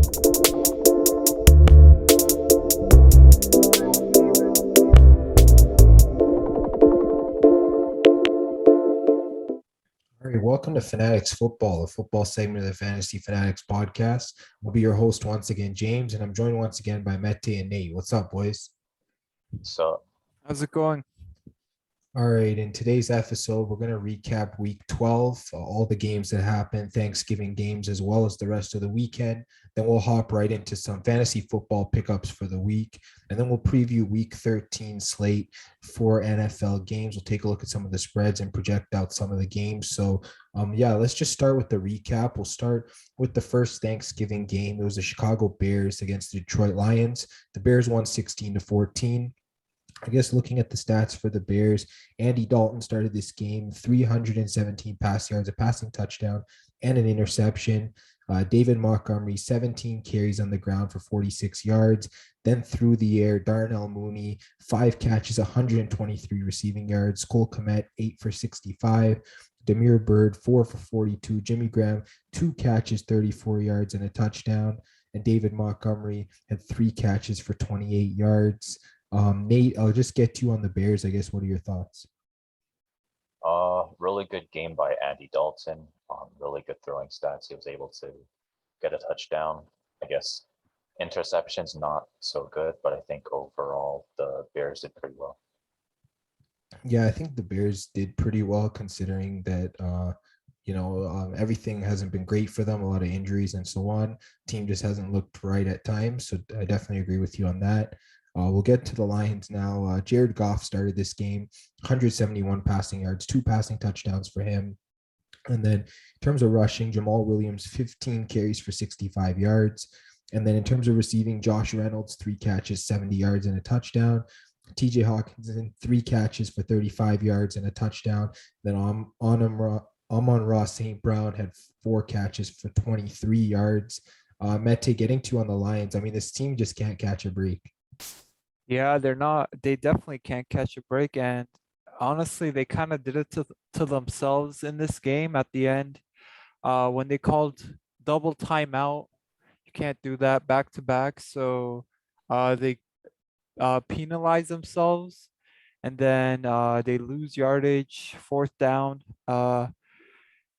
All right, welcome to Fanatics Football, a football segment of the Fantasy Fanatics Podcast. I'll be your host once again, James, and I'm joined once again by Mete and Nate. What's up, boys? So, How's it going? All right, in today's episode, we're going to recap week 12, all the games that happened, Thanksgiving games, as well as the rest of the weekend. Then we'll hop right into some fantasy football pickups for the week. And then we'll preview week 13 slate for NFL games. We'll take a look at some of the spreads and project out some of the games. So, let's just start with the recap. We'll start with the first Thanksgiving game. It was the Chicago Bears against the Detroit Lions. The Bears won 16-14. I guess looking at the stats for the Bears, Andy Dalton started this game, 317 pass yards, a passing touchdown, and an interception. David Montgomery, 17 carries on the ground for 46 yards. Then through the air, Darnell Mooney, 5 catches, 123 receiving yards. Cole Kmet, 8 for 65. Demir Bird, 4 for 42. Jimmy Graham, 2 catches, 34 yards, and a touchdown. And David Montgomery had 3 catches for 28 yards. Nate, I'll just get to you on the Bears. I guess, what are your thoughts? really good game by Andy Dalton. Really good throwing stats. He was able to get a touchdown. I guess interceptions not so good, but I think overall the Bears did pretty well. Yeah, I think the Bears did pretty well considering that, everything hasn't been great for them, a lot of injuries and so on. Team just hasn't looked right at times. So I definitely agree with you on that. We'll get to the Lions now. Jared Goff started this game, 171 passing yards, 2 passing touchdowns for him. And then in terms of rushing, Jamal Williams, 15 carries for 65 yards. And then in terms of receiving, Josh Reynolds, 3 catches, 70 yards and a touchdown. TJ Hawkinson, 3 catches for 35 yards and a touchdown. Then Amon-Ra St. Brown had 4 catches for 23 yards. Mete, getting to on the Lions, I mean, this team just can't catch a break. Yeah, they definitely can't catch a break. And honestly, they kind of did it to themselves in this game at the end. When they called double timeout, you can't do that back to back. So they penalize themselves, and then they lose yardage, 4th down.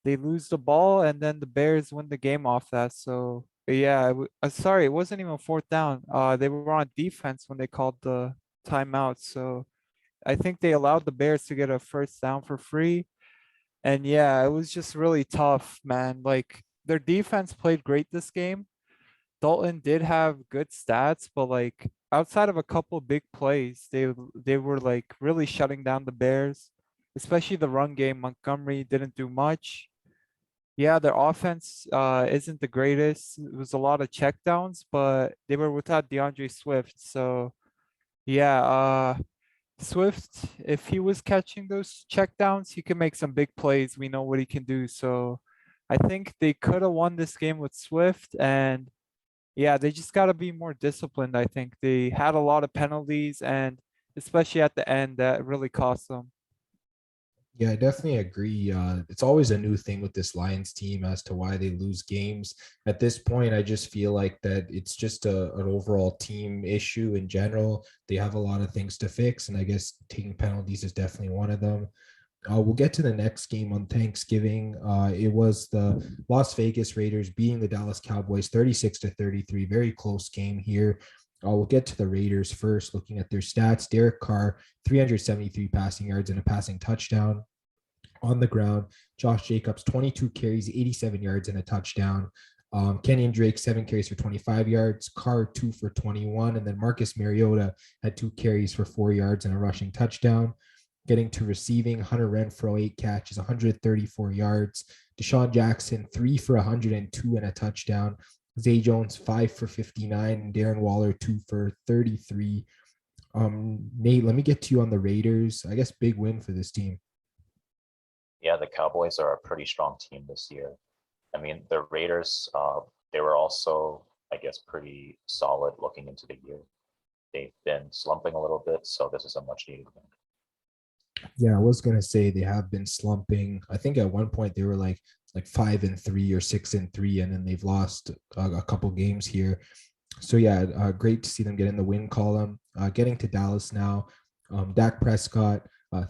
They lose the ball, and then the Bears win the game off that. So yeah, sorry, it wasn't even 4th down. They were on defense when they called the timeout. So I think they allowed the Bears to get a 1st down for free. And yeah, it was just really tough, man. Like, their defense played great this game. Dalton did have good stats, but like outside of a couple big plays, they were like really shutting down the Bears, especially the run game. Montgomery didn't do much. Yeah, their offense isn't the greatest. It was a lot of checkdowns, but they were without DeAndre Swift. So yeah, Swift, if he was catching those checkdowns, he can make some big plays. We know what he can do. So I think they could have won this game with Swift, and yeah, they just got to be more disciplined. I think they had a lot of penalties, and especially at the end, that really cost them. Yeah, I definitely agree. It's always a new thing with this Lions team as to why they lose games. At this point, I just feel like that it's just an overall team issue in general. They have a lot of things to fix, and I guess taking penalties is definitely one of them. We'll get to the next game on Thanksgiving. It was the Las Vegas Raiders beating the Dallas Cowboys 36-33. Very close game here. We'll get to the Raiders first, looking at their stats. Derek Carr, 373 passing yards and a passing touchdown. On the ground, Josh Jacobs, 22 carries, 87 yards and a touchdown. Kenyon Drake, 7 carries for 25 yards. Carr, 2 for 21. And then Marcus Mariota had 2 carries for 4 yards and a rushing touchdown. Getting to receiving, Hunter Renfrow, 8 catches, 134 yards. Deshaun Jackson, 3 for 102 and a touchdown. Zay Jones, 5 for 59, and Darren Waller, 2 for 33. Nate, let me get to you on the Raiders. I guess big win for this team. Yeah, the Cowboys are a pretty strong team this year. I mean, the Raiders, they were also, I guess, pretty solid looking into the year. They've been slumping a little bit, so this is a much needed win. Yeah, I was going to say they have been slumping. I think at one point they were like like 5-3 or 6-3, and then they've lost a couple games here. So yeah, great to see them get in the win column. Getting to Dallas now, Dak Prescott,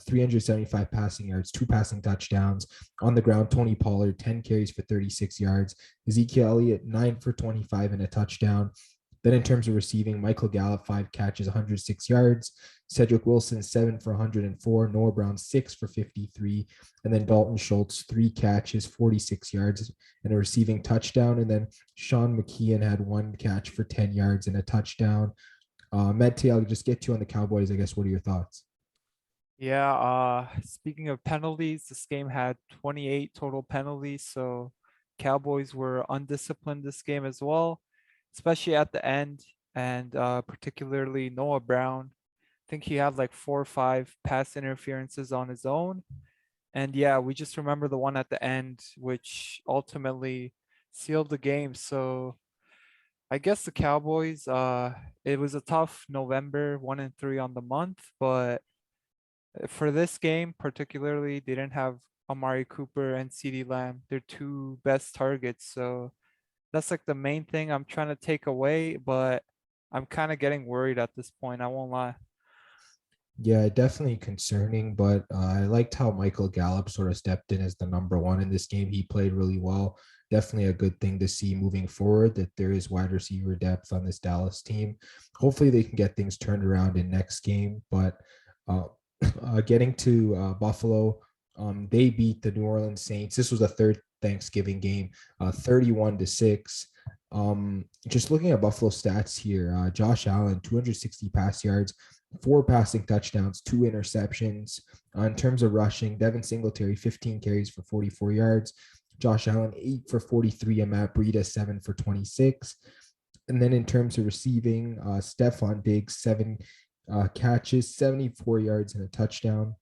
375 passing yards, 2 passing touchdowns. On the ground, Tony Pollard, 10 carries for 36 yards. Ezekiel Elliott, 9 for 25 and a touchdown. Then in terms of receiving, Michael Gallup, 5 catches, 106 yards. Cedric Wilson, 7 for 104. Noah Brown, 6 for 53. And then Dalton Schultz, 3 catches, 46 yards, and a receiving touchdown. And then Sean McKeon had 1 catch for 10 yards and a touchdown. Mete, I'll just get to you on the Cowboys. I guess, what are your thoughts? Yeah, speaking of penalties, this game had 28 total penalties, so Cowboys were undisciplined this game as well, especially at the end, and particularly Noah Brown. I think he had like 4 or 5 pass interferences on his own. And yeah, we just remember the one at the end, which ultimately sealed the game. So I guess the Cowboys, it was a tough November, 1-3 on the month, but for this game particularly, they didn't have Amari Cooper and CeeDee Lamb. They're 2 best targets. So that's like the main thing I'm trying to take away, but I'm kind of getting worried at this point. I won't lie. Yeah, definitely concerning, but I liked how Michael Gallup sort of stepped in as the number one in this game. He played really well. Definitely a good thing to see moving forward that there is wide receiver depth on this Dallas team. Hopefully, they can get things turned around in next game. But uh, getting to Buffalo, they beat the New Orleans Saints. This was a third Thanksgiving game, 31-6. Just looking at Buffalo stats here, Josh Allen, 260 pass yards, 4 passing touchdowns, 2 interceptions. In terms of rushing, Devin Singletary, 15 carries for 44 yards. Josh Allen, 8 for 43, and Matt Breida, 7 for 26. And then in terms of receiving, Stephon Diggs, 7 catches, 74 yards, and a touchdown.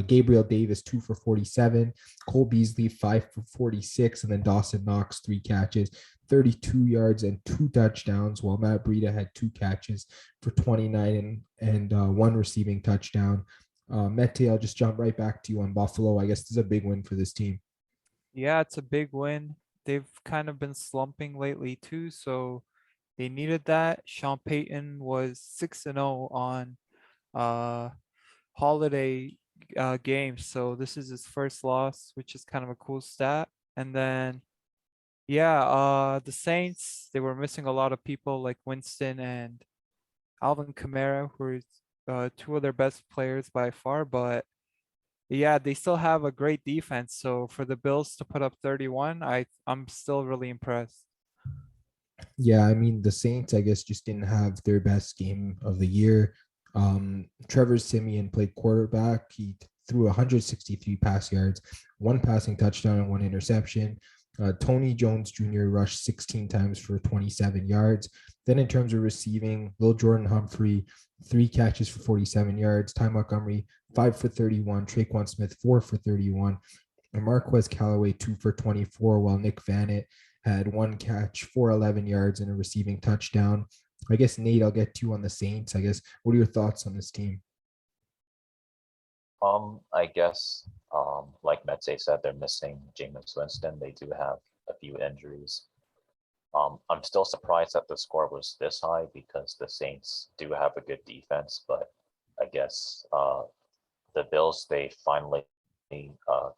Gabriel Davis, 2 for 47. Cole Beasley, 5 for 46. And then Dawson Knox, 3 catches, 32 yards, and 2 touchdowns, while Matt Breida had 2 catches for 29 and 1 receiving touchdown. Mete, I'll just jump right back to you on Buffalo. I guess this is a big win for this team. Yeah, it's a big win. They've kind of been slumping lately too, so they needed that. Sean Payton was 6-0 on holiday games, so this is his first loss, which is kind of a cool stat. And then yeah, the Saints, they were missing a lot of people like Winston and Alvin Kamara, who are 2 of their best players by far, but yeah, they still have a great defense. So for the Bills to put up 31, I'm still really impressed. Yeah, I mean, the Saints, I guess, just didn't have their best game of the year. Trevor Siemian played quarterback. He threw 163 pass yards, 1 passing touchdown, and 1 interception. Tony Jones Jr. rushed 16 times for 27 yards. Then in terms of receiving, Lil Jordan Humphrey, 3 catches for 47 yards. Ty Montgomery, 5 for 31. Traquan Smith, 4 for 31. And Marquez Callaway, 2 for 24, while Nick Vannett had 1 catch for 11 yards and a receiving touchdown. I guess, Nate, I'll get to you on the Saints. I guess, what are your thoughts on this team? I guess, like Mete said, they're missing Jameis Winston. They do have a few injuries. I'm still surprised that the score was this high because the Saints do have a good defense, but I guess the Bills, they finally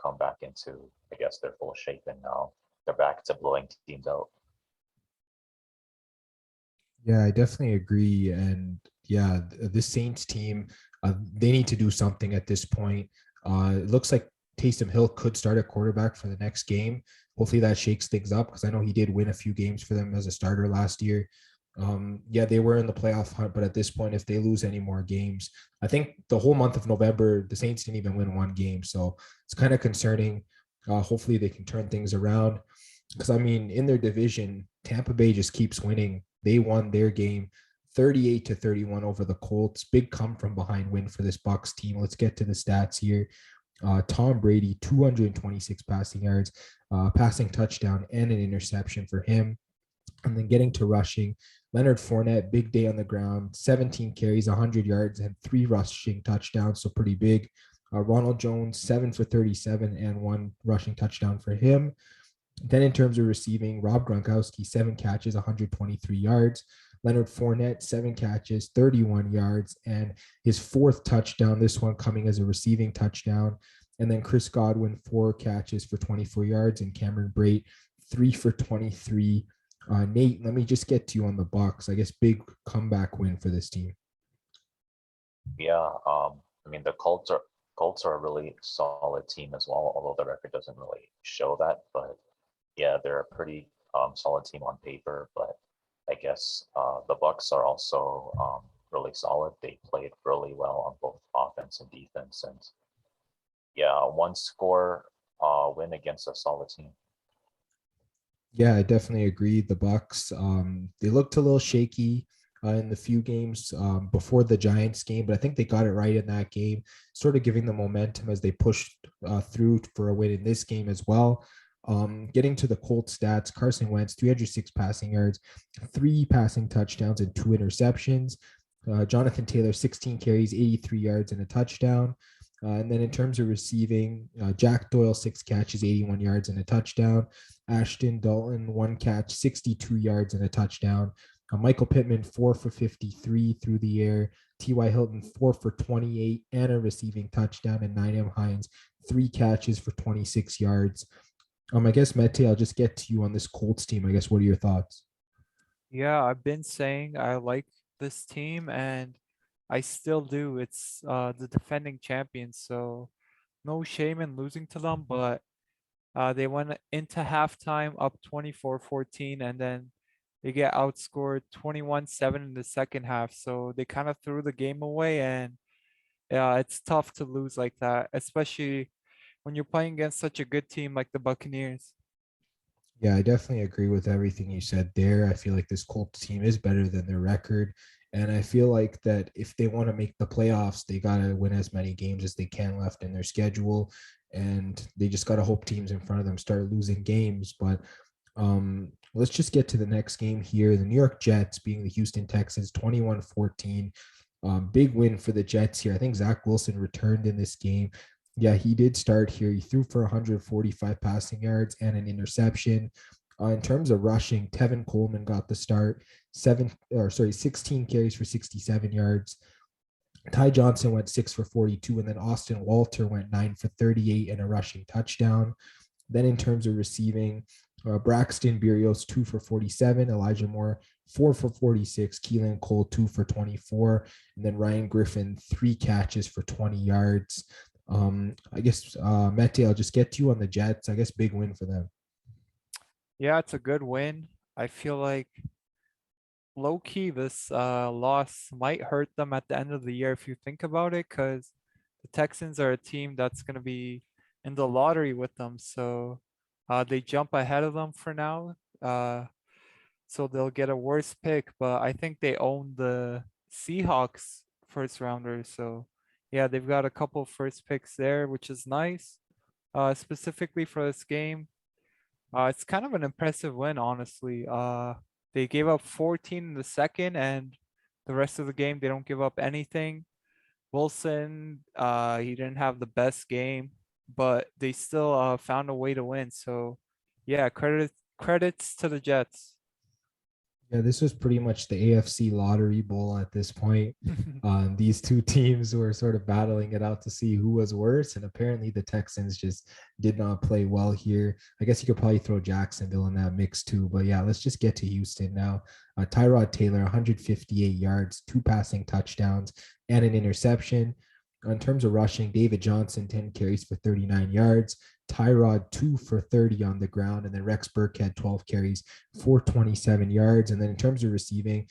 come back into, I guess, their full shape, and now they're back to blowing teams out. Yeah, I definitely agree. And yeah, the Saints team, they need to do something at this point. It looks like Taysom Hill could start at quarterback for the next game. Hopefully that shakes things up because I know he did win a few games for them as a starter last year. Yeah, they were in the playoff hunt, but at this point, if they lose any more games, I think the whole month of November, the Saints didn't even win 1 game. So it's kind of concerning. Hopefully they can turn things around because, I mean, in their division, Tampa Bay just keeps winning. They won their game 38-31 over the Colts. Big come from behind win for this Bucs team. Let's get to the stats here. Tom Brady, 226 passing yards, passing touchdown, and an interception for him. And then getting to rushing, Leonard Fournette, big day on the ground, 17 carries, 100 yards, and 3 rushing touchdowns, so pretty big. Ronald Jones, 7 for 37 and 1 rushing touchdown for him. Then in terms of receiving, Rob Gronkowski, 7 catches, 123 yards. Leonard Fournette, 7 catches, 31 yards, and his 4th touchdown, this one coming as a receiving touchdown. And then Chris Godwin, 4 catches for 24 yards, and Cameron Brate, 3 for 23. Nate, let me just get to you on the Bucs. I guess big comeback win for this team. Yeah, I mean the Colts are a really solid team as well, although the record doesn't really show that. But yeah, they're a pretty solid team on paper. But I guess the Bucs are also really solid. They played really well on both offense and defense, and yeah, one score win against a solid team. Yeah, I definitely agree. The Bucs, they looked a little shaky in the few games before the Giants game, but I think they got it right in that game, sort of giving the momentum as they pushed through for a win in this game as well. Getting to the Colts stats, Carson Wentz, 306 passing yards, 3 passing touchdowns, and 2 interceptions. Jonathan Taylor, 16 carries, 83 yards, and a touchdown. And then in terms of receiving, Jack Doyle, 6 catches, 81 yards, and a touchdown. Ashton Dalton, 1 catch, 62 yards, and a touchdown. Michael Pittman, 4 for 53 through the air. T.Y. Hilton, 4 for 28 and a receiving touchdown. And Ninem Hines, 3 catches for 26 yards. I guess, Mete, I'll just get to you on this Colts team. I guess, what are your thoughts? Yeah, I've been saying I like this team and I still do. It's the defending champions, so no shame in losing to them, but they went into halftime up 24-14 and then they get outscored 21-7 in the second half. So they kind of threw the game away and yeah, it's tough to lose like that, especially when you're playing against such a good team like the Buccaneers. Yeah, I definitely agree with everything you said there. I feel like this Colts team is better than their record. And I feel like that if they want to make the playoffs, they got to win as many games as they can left in their schedule. And they just got to hope teams in front of them start losing games. But let's just get to the next game here. The New York Jets being the Houston Texans, 21-14. Big win for the Jets here. I think Zach Wilson returned in this game. Yeah, he did start here. He threw for 145 passing yards and an interception. In terms of rushing, Tevin Coleman got the start, 16 carries for 67 yards. Ty Johnson went 6 for 42, and then Austin Walter went 9 for 38 and a rushing touchdown. Then in terms of receiving, Braxton Berrios 2 for 47, Elijah Moore 4 for 46, Keelan Cole 2 for 24, and then Ryan Griffin 3 catches for 20 yards. I guess Mete, I'll just get to you on the Jets. I guess big win for them. Yeah, it's a good win. I feel like low key this loss might hurt them at the end of the year if you think about it, because the Texans are a team that's going to be in the lottery with them. So they jump ahead of them for now. So they'll get a worse pick, but I think they own the Seahawks first rounders. So yeah, they've got a couple first picks there, which is nice. Specifically for this game, it's kind of an impressive win, honestly. They gave up 14 in the second, and the rest of the game they don't give up anything. Wilson, he didn't have the best game, but they still found a way to win. So yeah, credits to the Jets. Yeah, this was pretty much the AFC Lottery Bowl at this point. These two teams were sort of battling it out to see who was worse, and apparently the Texans just did not play well here. I guess you could probably throw Jacksonville in that mix too, but yeah, let's just get to Houston now. Tyrod Taylor, 158 yards, 2 passing touchdowns, and an interception. In terms of rushing, David Johnson, 10 carries for 39 yards. Tyrod 2 for 30 on the ground, and then Rex Burkhead 12 carries for 27 yards. And then in terms of receiving,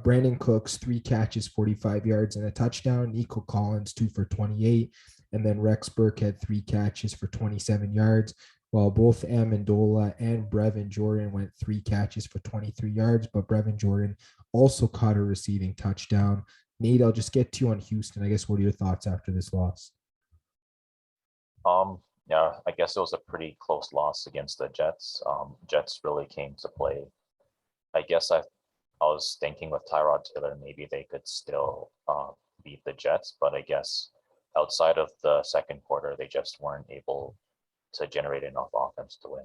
Brandon Cooks 3 catches, 45 yards and a touchdown. Nico Collins 2 for 28, and then Rex Burkhead 3 catches for 27 yards. While both Amendola and Brevin Jordan went 3 catches for 23 yards, but Brevin Jordan also caught a receiving touchdown. Nate, I'll just get to you on Houston. I guess what are your thoughts after this loss? Yeah, I guess it was a pretty close loss against the Jets. Jets really came to play. I guess I was thinking with Tyrod Taylor, maybe they could still beat the Jets, but I guess outside of the second quarter, they just weren't able to generate enough offense to win.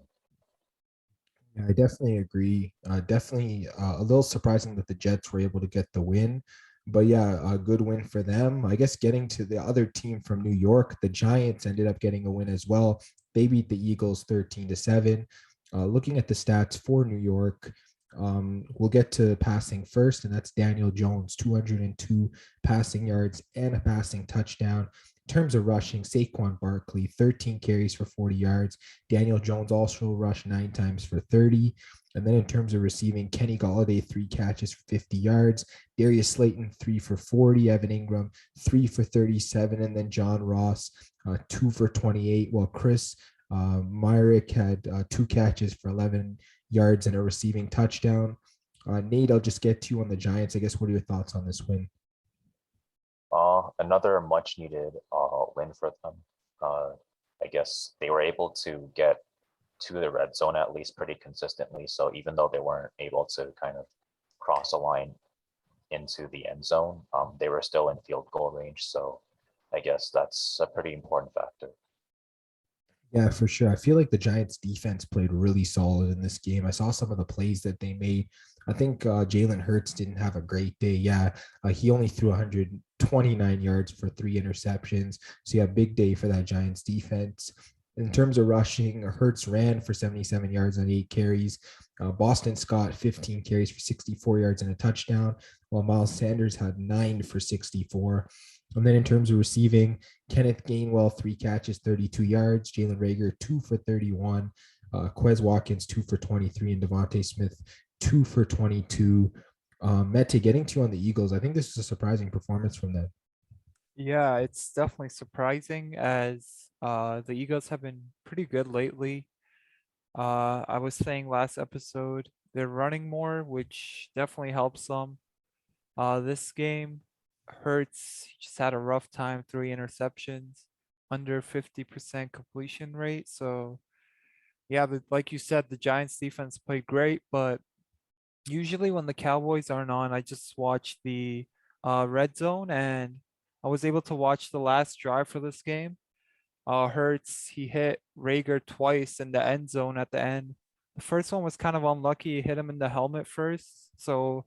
Yeah, I definitely agree. Definitely a little surprising that the Jets were able to get the win. But yeah, a good win for them. I guess getting to the other team from New York, the Giants ended up getting a win as well. They beat the Eagles 13-7. Looking at the stats for New York, we'll get to passing first, and that's Daniel Jones, 202 passing yards and a passing touchdown. In terms of rushing, Saquon Barkley, 13 carries for 40 yards. Daniel Jones also rushed 9 times for 30. And then in terms of receiving, Kenny Golladay, 3 catches for 50 yards. Darius Slayton, 3 for 40. Evan Ingram, 3 for 37. And then John Ross, 2 for 28. While Chris Myrick had 2 catches for 11 yards and a receiving touchdown. Nate, I'll just get to you on the Giants. I guess, what are your thoughts on this win? Another much needed win for them. I guess they were able to get to the red zone at least pretty consistently. So even though they weren't able to kind of cross a line into the end zone, they were still in field goal range. So I guess that's a pretty important factor. Yeah, for sure. I feel like the Giants defense played really solid in this game. I saw some of the plays that they made. I think Jalen Hurts didn't have a great day. Yeah, he only threw 129 yards for 3 interceptions. So yeah, big day for that Giants defense. In terms of rushing, Hurts ran for 77 yards on 8 carries. Boston Scott, 15 carries for 64 yards and a touchdown, while Miles Sanders had 9 for 64. And then in terms of receiving, Kenneth Gainwell, 3 catches, 32 yards. Jalen Reagor, 2 for 31. Quez Watkins, 2 for 23. And Devontae Smith, 2 for 22. Mete, getting to you on the Eagles, I think this is a surprising performance from them. Yeah, it's definitely surprising as the Eagles have been pretty good lately. I was saying last episode they're running more, which definitely helps them. This game, Hurts just had a rough time, 3 interceptions, under 50% completion rate. So yeah, like you said, the Giants defense played great, but usually when the Cowboys aren't on, I just watch the red zone, and I was able to watch the last drive for this game. Hurts, he hit Rager twice in the end zone at the end. The first one was kind of unlucky. He hit him in the helmet first. So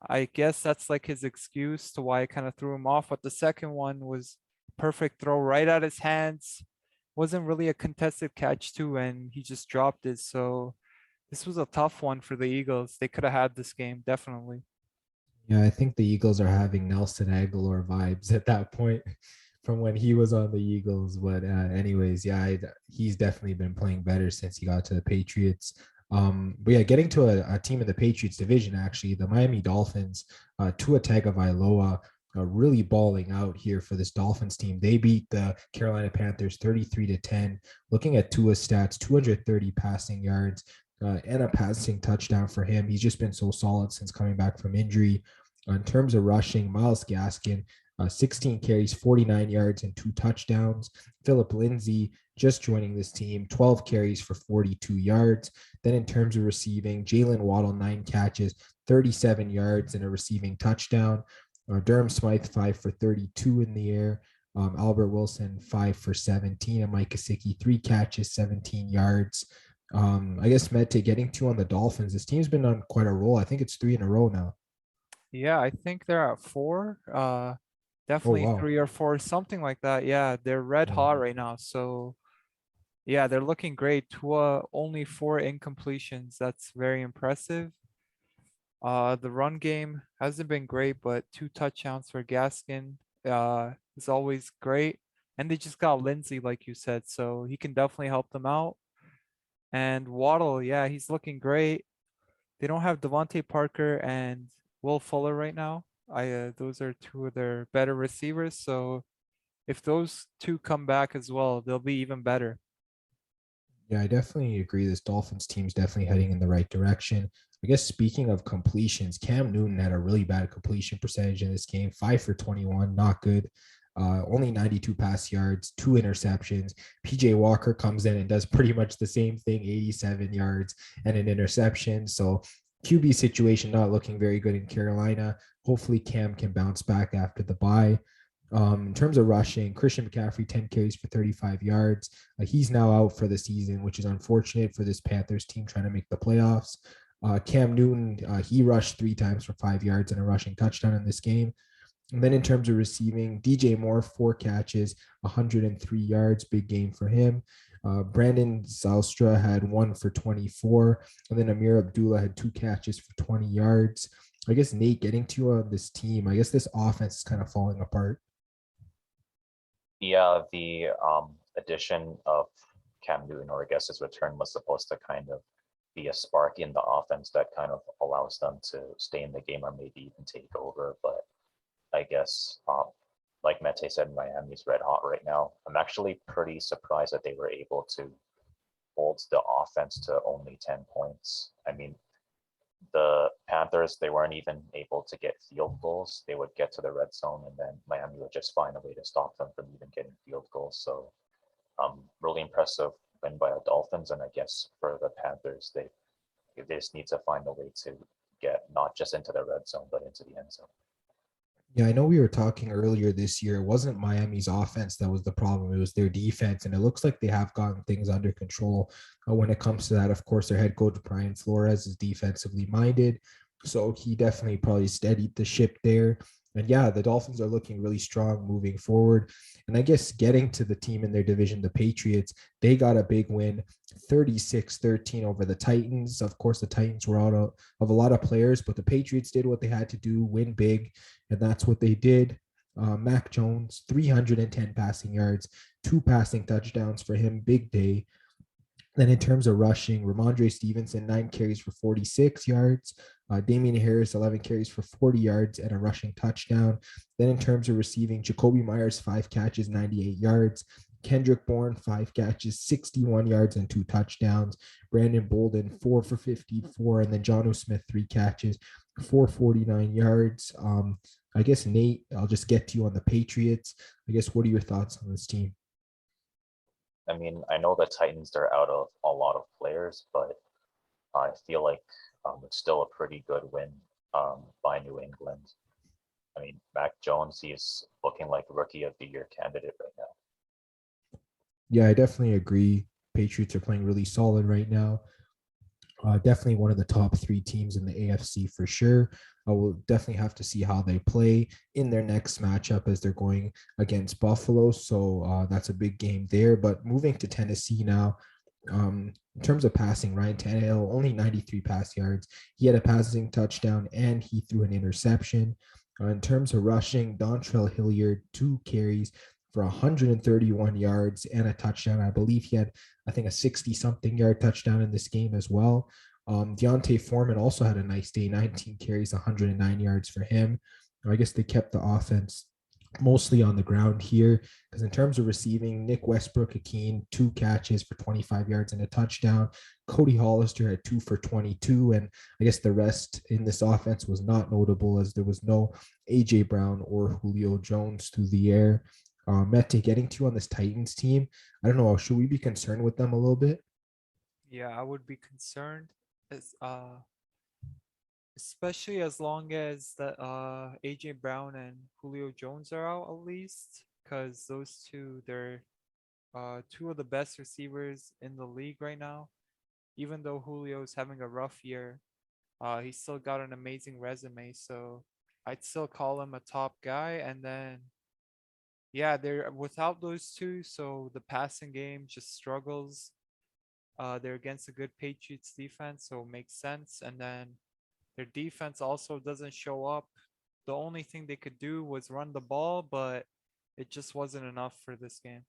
I guess that's like his excuse to why I kind of threw him off. But the second one was perfect throw right at his hands. Wasn't really a contested catch too, and he just dropped it. So this was a tough one for the Eagles. They could have had this game, definitely. Yeah, I think the Eagles are having Nelson Aguilar vibes at that point from when he was on the Eagles. But anyways, yeah, he's definitely been playing better since he got to the Patriots. But yeah, getting to a team in the Patriots division, actually, the Miami Dolphins, Tua Tagovailoa, really balling out here for this Dolphins team. They beat the Carolina Panthers 33-10. Looking at Tua's stats, 230 passing yards, and a passing touchdown for him. He's just been so solid since coming back from injury. In terms of rushing, Myles Gaskin, 16 carries, 49 yards, and 2 touchdowns. Philip Lindsay, just joining this team, 12 carries for 42 yards. Then in terms of receiving, Jalen Waddle, 9 catches, 37 yards, and a receiving touchdown. Durham Smythe, 5 for 32 in the air. Albert Wilson, 5 for 17. And Mike Gesicki, 3 catches, 17 yards. I guess, Mete, getting to on the Dolphins, this team's been on quite a roll. I think it's 3 in a row now. Yeah, I think they're at 4. Oh, Definitely wow. 3 or 4, something like that. Yeah, they're red hot right now. So yeah, they're looking great. Tua only 4 incompletions. That's very impressive. The run game hasn't been great, but 2 touchdowns for Gaskin is always great. And they just got Lindsay, like you said, so he can definitely help them out. And Waddle, yeah, he's looking great. They don't have Devontae Parker and Will Fuller right now. Those are 2 of their better receivers. So if those 2 come back as well, they'll be even better. Yeah, I definitely agree. This Dolphins team's definitely heading in the right direction. I guess speaking of completions, Cam Newton had a really bad completion percentage in this game, 5 for 21, not good. Only 92 pass yards, 2 interceptions. PJ Walker comes in and does pretty much the same thing, 87 yards and an interception. So QB situation not looking very good in Carolina. Hopefully Cam can bounce back after the bye. In terms of rushing, Christian McCaffrey, 10 carries for 35 yards. He's now out for the season, which is unfortunate for this Panthers team trying to make the playoffs. Cam Newton, he rushed 3 times for 5 yards and a rushing touchdown in this game. And then in terms of receiving, DJ Moore, 4 catches, 103 yards, big game for him. Brandon Zylstra had 1 for 24. And then Amir Abdullah had 2 catches for 20 yards. I guess, Nate, getting to you on this team, I guess this offense is kind of falling apart. Yeah, the addition of Cam Newton, or I guess his return, was supposed to kind of be a spark in the offense that kind of allows them to stay in the game or maybe even take over. But I guess, like Mete said, Miami's red hot right now. I'm actually pretty surprised that they were able to hold the offense to only 10 points. I mean, the Panthers, they weren't even able to get field goals. They would get to the red zone and then Miami would just find a way to stop them from even getting field goals. So really impressive win by the Dolphins. And I guess for the Panthers, they just need to find a way to get not just into the red zone, but into the end zone. Yeah, I know we were talking earlier this year. It wasn't Miami's offense that was the problem. It was their defense. And it looks like they have gotten things under control when it comes to that. Of course, their head coach, Brian Flores, is defensively minded. So he definitely probably steadied the ship there. And yeah, the Dolphins are looking really strong moving forward. And I guess getting to the team in their division, the Patriots, they got a big win, 36-13 over the Titans. Of course, the Titans were out of a lot of players, but the Patriots did what they had to do, win big, and that's what they did. Mac Jones, 310 passing yards, 2 passing touchdowns for him, big day. Then in terms of rushing, Ramondre Stevenson, 9 carries for 46 yards. Damian Harris, 11 carries for 40 yards and a rushing touchdown. Then in terms of receiving, Jacoby Myers, 5 catches, 98 yards. Kendrick Bourne, 5 catches, 61 yards and 2 touchdowns. Brandon Bolden, 4 for 54. And then Jonnu Smith, 3 catches, 449 yards. I guess, Nate, I'll just get to you on the Patriots. I guess, what are your thoughts on this team? I mean, I know the Titans are out of a lot of players, but I feel like it's still a pretty good win by New England. I mean, Mac Jones, he's looking like Rookie of the Year candidate right now. Yeah, I definitely agree. Patriots are playing really solid right now. Definitely one of the top 3 teams in the AFC for sure. We'll definitely have to see how they play in their next matchup as they're going against Buffalo. So that's a big game there. But moving to Tennessee now, in terms of passing, Ryan Tannehill, only 93 pass yards. He had a passing touchdown and he threw an interception. In terms of rushing, Dontrell Hilliard, 2 carries for 131 yards and a touchdown. I believe he had, I think, a 60-something yard touchdown in this game as well. Deontay Foreman also had a nice day, 19 carries, 109 yards for him. I guess they kept the offense mostly on the ground here, because in terms of receiving, Nick Westbrook-Ikhine, 2 catches for 25 yards and a touchdown. Cody Hollister had 2 for 22, and I guess the rest in this offense was not notable as there was no AJ Brown or Julio Jones through the air. Mete, getting to you on this Titans team, I don't know, should we be concerned with them a little bit? Yeah, I would be concerned as especially as long as the AJ Brown and Julio Jones are out at least, because those two, they're 2 of the best receivers in the league right now. Even though Julio's having a rough year, he's still got an amazing resume, so I'd still call him a top guy. And then yeah, they're without those two, so the passing game just struggles. They're against a good Patriots defense, so it makes sense. And then their defense also doesn't show up. The only thing they could do was run the ball, but it just wasn't enough for this game.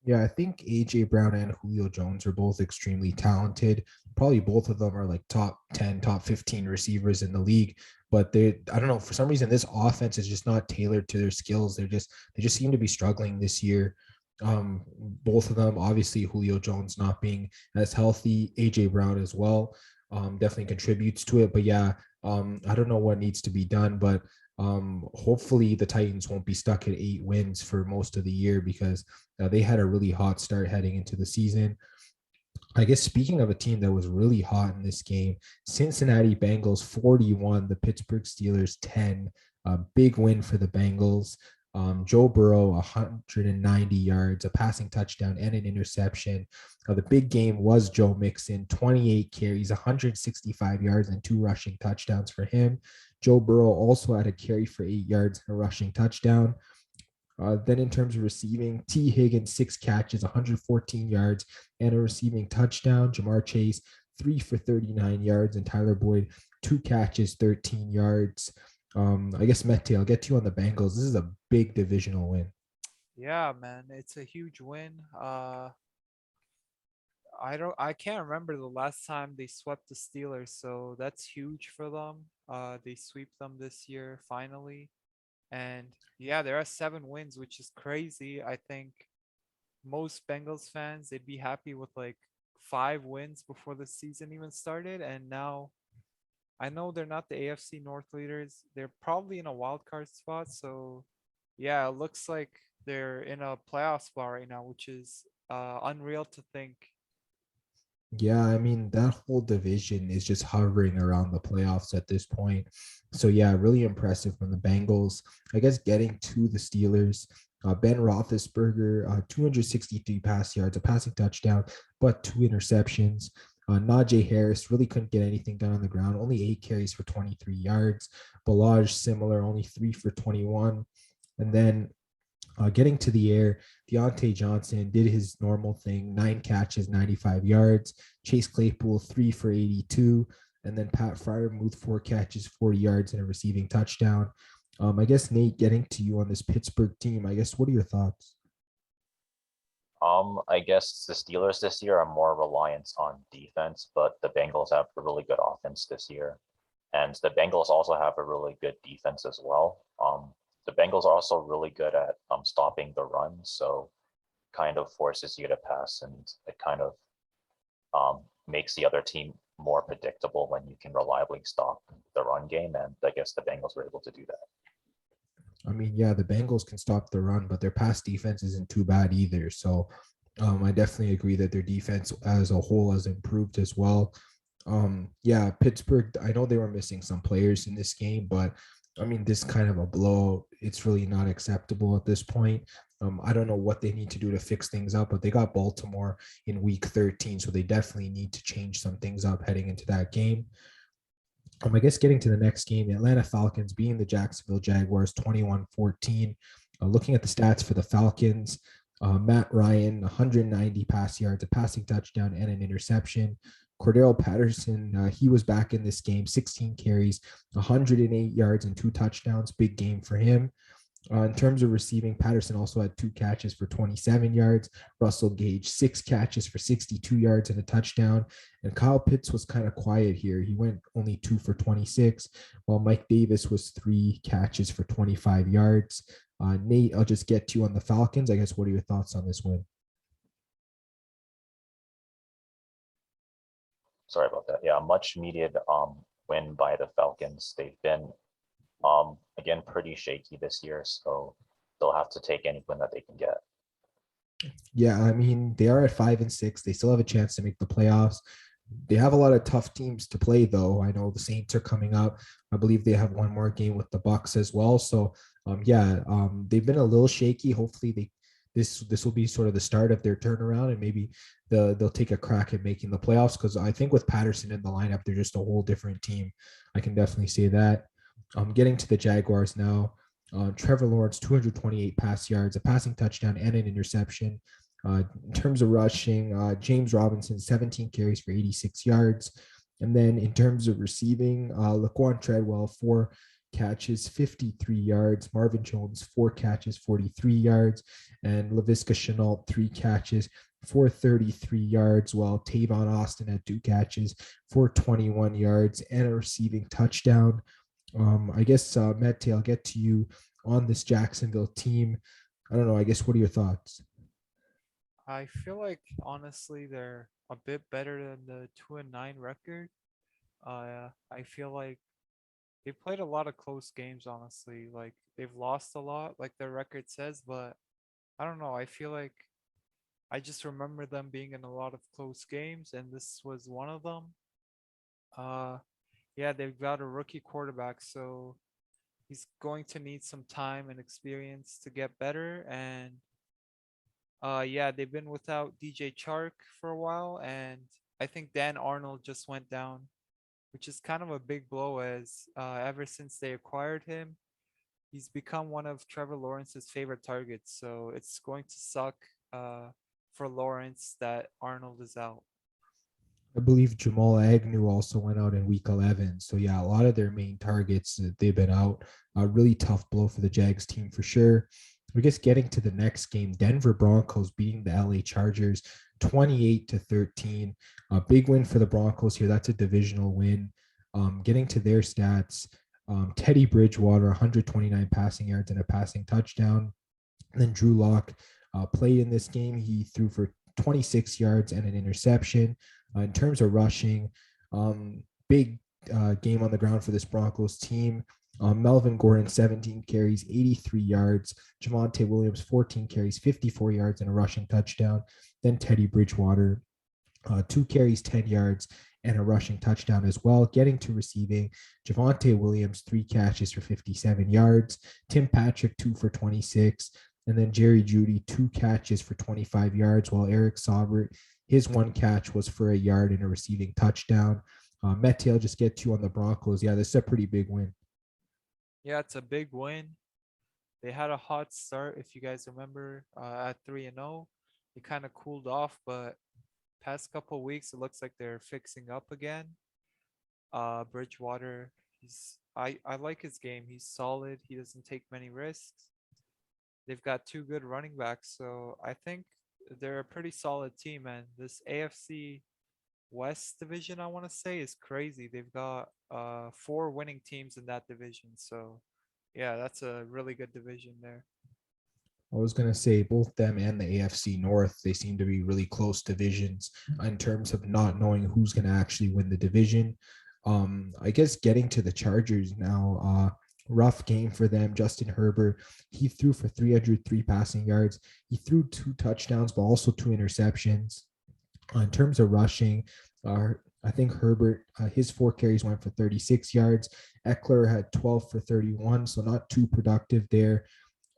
Yeah, I think AJ Brown and Julio Jones are both extremely talented. Probably both of them are like top 10, top 15 receivers in the league. But I don't know, for some reason, this offense is just not tailored to their skills. They just seem to be struggling this year. Both of them, obviously, Julio Jones not being as healthy, AJ Brown as well, definitely contributes to it. But yeah, I don't know what needs to be done, but hopefully the Titans won't be stuck at 8 wins for most of the year, because they had a really hot start heading into the season. I guess speaking of a team that was really hot in this game, Cincinnati Bengals 41, the Pittsburgh Steelers 10. A big win for the Bengals. Joe Burrow 190 yards, a passing touchdown, and an interception. The big game was Joe Mixon, 28 carries, 165 yards, and two rushing touchdowns for him. Joe Burrow also had a carry for 8 yards and a rushing touchdown. Then in terms of receiving, T. Higgins, 6 catches, 114 yards, and a receiving touchdown. Jamar Chase, 3 for 39 yards, and Tyler Boyd, 2 catches, 13 yards. I guess Mete, I'll get to you on the Bengals. This is a big divisional win. Yeah, man, it's a huge win. I can't remember the last time they swept the Steelers, so that's huge for them. They sweep them this year finally. And yeah, there are 7 wins, which is crazy. I think most Bengals fans, they'd be happy with like 5 wins before the season even started. And now I know they're not the AFC North leaders. They're probably in a wild card spot. So yeah, it looks like they're in a playoff spot right now, which is unreal to think. Yeah, I mean, that whole division is just hovering around the playoffs at this point. So, yeah, really impressive from the Bengals. I guess getting to the Steelers, Ben Roethlisberger, 263 pass yards, a passing touchdown, but two interceptions. Najee Harris really couldn't get anything done on the ground, only 8 carries for 23 yards. Balaj, similar, only 3 for 21. And then getting to the air, Deontay Johnson did his normal thing, 9 catches, 95 yards. Chase Claypool, 3 for 82. And then Pat Fryermuth, 4 catches, 40 yards, and a receiving touchdown. I guess, Nate, getting to you on this Pittsburgh team, I guess, what are your thoughts? I guess the Steelers this year are more reliant on defense, but the Bengals have a really good offense this year. And the Bengals also have a really good defense as well. The Bengals are also really good at stopping the run, so kind of forces you to pass, and it kind of makes the other team more predictable when you can reliably stop the run game. And I guess the Bengals were able to do that. I mean, yeah, the Bengals can stop the run, but their pass defense isn't too bad either. So I definitely agree that their defense as a whole has improved as well. Yeah, Pittsburgh, I know they were missing some players in this game, but I mean, this kind of a blow, it's really not acceptable at this point. I don't know what they need to do to fix things up, but they got Baltimore in week 13, so they definitely need to change some things up heading into that game. I guess getting to the next game, the Atlanta Falcons being the Jacksonville Jaguars 21-14. Looking at the stats for the Falcons, Matt Ryan, 190 pass yards, a passing touchdown, and an interception. Cordell Patterson, he was back in this game, 16 carries, 108 yards, and two touchdowns. Big game for him. In terms of receiving, Patterson also had 2 catches for 27 yards. Russell Gage, 6 catches for 62 yards and a touchdown. And Kyle Pitts was kind of quiet here. He went only 2 for 26, while Mike Davis was 3 catches for 25 yards. Nate, I'll just get to you on the Falcons. I guess, what are your thoughts on this win? Sorry about that. Yeah, much needed win by the Falcons. They've been again pretty shaky this year, so they'll have to take any win that they can get. Yeah, I mean, they are at 5-6. They still have a chance to make the playoffs. They have a lot of tough teams to play, though. I know the Saints are coming up. I believe they have one more game with the Bucks as well. So, yeah, they've been a little shaky. Hopefully, this will be sort of the start of their turnaround, and maybe they'll take a crack at making the playoffs. Because I think with Patterson in the lineup, they're just a whole different team. I can definitely say that. Getting to the Jaguars now. Trevor Lawrence, 228 pass yards, a passing touchdown, and an interception. In terms of rushing, James Robinson, 17 carries for 86 yards. And then in terms of receiving, Laquan Treadwell, 4 catches, 53 yards. Marvin Jones, 4 catches, 43 yards. And Laviska Shenault, 3 catches, for 33 yards, while Tavon Austin had 2 catches for 21 yards and a receiving touchdown. I guess, Mete, I'll get to you on this Jacksonville team. I don't know. I guess, what are your thoughts? I feel like honestly they're a bit better than the 2-9 record. I feel like they played a lot of close games, honestly. Like they've lost a lot, like their record says, but I don't know. I feel like I just remember them being in a lot of close games, and this was one of them. Uh, yeah, they've got a rookie quarterback, so he's going to need some time and experience to get better. And yeah, they've been without DJ Chark for a while, and I think Dan Arnold just went down, which is kind of a big blow as ever since they acquired him, he's become one of Trevor Lawrence's favorite targets. So it's going to suck uh, for Lawrence that Arnold is out. I believe Jamal Agnew also went out in week 11. So, yeah, a lot of their main targets, they've been out. A really tough blow for the Jags team for sure. I guess getting to the next game, Denver Broncos beating the LA Chargers 28-13. A big win for the Broncos here. That's a divisional win. Getting to their stats, Teddy Bridgewater, 129 passing yards and a passing touchdown. And then Drew Lock played in this game. He threw for 26 yards and an interception. In terms of rushing, big game on the ground for this Broncos team. Melvin Gordon, 17 carries, 83 yards. Javonte Williams, 14 carries, 54 yards, and a rushing touchdown. Then Teddy Bridgewater, 2 carries, 10 yards, and a rushing touchdown as well. Getting to receiving, Javonte Williams, 3 catches for 57 yards. Tim Patrick, 2 for 26. And then Jerry Jeudy, 2 catches for 25 yards, while Eric Saubert, his 1 catch was for a yard and a receiving touchdown. Mete, I'll just get you on the Broncos. Yeah, this is a pretty big win. Yeah, it's a big win. They had a hot start, if you guys remember, at 3-0. They kind of cooled off, but past couple weeks, it looks like they're fixing up again. Bridgewater, I like his game. He's solid. He doesn't take many risks. They've got 2 good running backs, so I think they're a pretty solid team. And this AFC West division, I want to say, is crazy. They've got 4 winning teams in that division. So yeah, that's a really good division there. I was going to say both them and the AFC North, they seem to be really close divisions in terms of not knowing who's going to actually win the division. I guess getting to the Chargers now, rough game for them. Justin Herbert, he threw for 303 passing yards. He threw 2 touchdowns, but also 2 interceptions. In terms of rushing, I think Herbert, his 4 carries went for 36 yards. Eckler had 12 for 31, so not too productive there.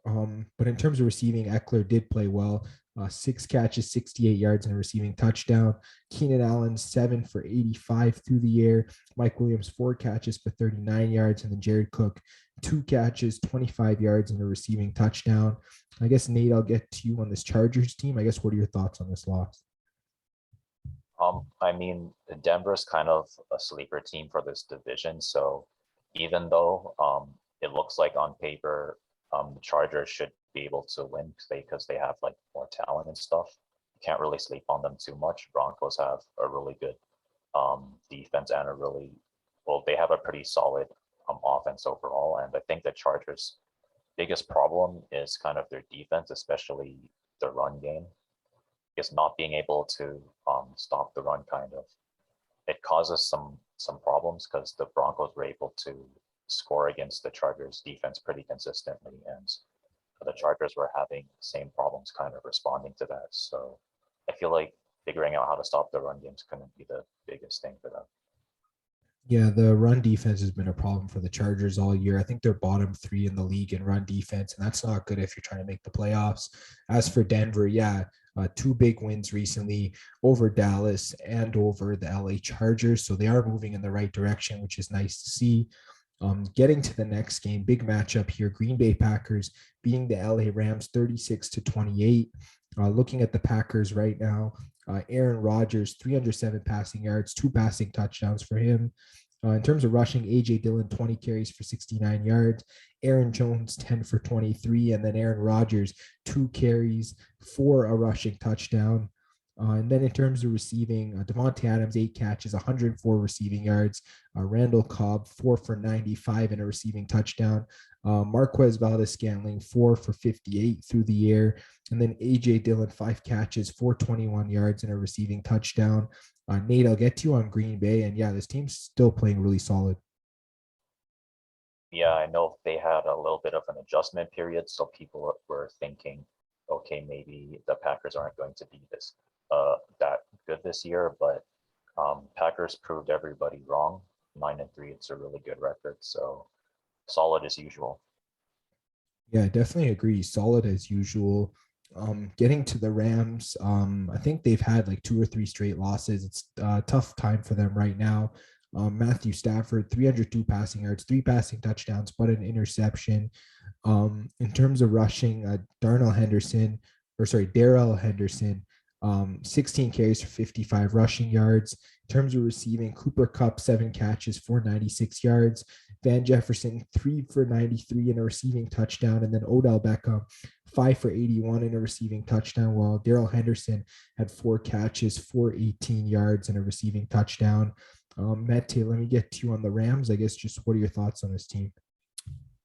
But in terms of receiving, Eckler did play well. 6 catches, 68 yards, and a receiving touchdown. Keenan Allen, 7 for 85 through the air. Mike Williams, 4 catches for 39 yards. And then Jared Cook, 2 catches, 25 yards, and a receiving touchdown. I guess, Nate, I'll get to you on this Chargers team. I guess, what are your thoughts on this loss? I mean, Denver's kind of a sleeper team for this division. So even though it looks like on paper the Chargers should be able to win because they have like more talent and stuff, you can't really sleep on them too much. Broncos have a really good defense and they have a pretty solid offense overall. And I think the Chargers' biggest problem is kind of their defense, especially the run game. Is not being able to stop the run. Kind of it causes some problems because the Broncos were able to score against the Chargers defense pretty consistently, and the Chargers were having the same problems kind of responding to that. So I feel like figuring out how to stop the run games couldn't be the biggest thing for them. Yeah, the run defense has been a problem for the Chargers all year. I think they're bottom 3 in the league in run defense, and that's not good if you're trying to make the playoffs. As for Denver, yeah, 2 big wins recently over Dallas and over the LA Chargers. So they are moving in the right direction, which is nice to see. Getting to the next game, big matchup here. Green Bay Packers beating the LA Rams 36-28. Looking at the Packers right now, Aaron Rodgers, 307 passing yards, 2 passing touchdowns for him. In terms of rushing, A.J. Dillon, 20 carries for 69 yards. Aaron Jones, 10 for 23. And then Aaron Rodgers, 2 carries for a rushing touchdown. And then in terms of receiving, Devontae Adams, 8 catches, 104 receiving yards. Randall Cobb, 4 for 95 and a receiving touchdown. Marquez Valdes-Scantling, 4 for 58 through the air. And then A.J. Dillon, 5 catches, 421 yards and a receiving touchdown. Nate, I'll get to you on Green Bay. And yeah, this team's still playing really solid. Yeah, I know they had a little bit of an adjustment period, so people were thinking okay, maybe the Packers aren't going to be that good this year, but Packers proved everybody wrong. 9-3, it's a really good record. So solid as usual. Yeah, I definitely agree. Solid as usual. Getting to the Rams, I think they've had like 2 or 3 straight losses. It's a tough time for them right now. Matthew Stafford, 302 passing yards, 3 passing touchdowns, but an interception. In terms of rushing, Darrell Henderson, 16 carries for 55 rushing yards. In terms of receiving, Cooper Kupp, 7 catches, 496 yards. Van Jefferson, 3 for 93 in a receiving touchdown. And then Odell Beckham, 5 for 81 in a receiving touchdown, while Darrell Henderson had 4 catches, 418 yards and a receiving touchdown. Mete, let me get to you on the Rams. I guess just what are your thoughts on this team?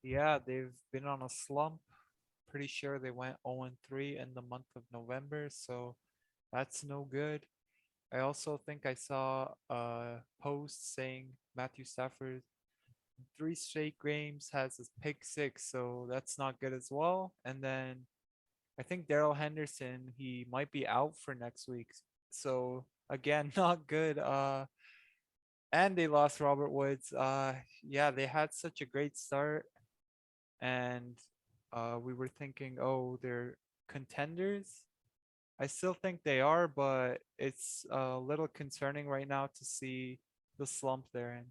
Yeah, they've been on a slump. Pretty sure they went 0-3 in the month of November, so that's no good. I also think I saw a post saying Matthew Stafford 3 straight games has his pick six, so that's not good as well. And then I think Darrell Henderson, he might be out for next week. So again, not good. And they lost Robert Woods. Yeah, they had such a great start, and we were thinking, oh, they're contenders. I still think they are, but it's a little concerning right now to see the slump they're in.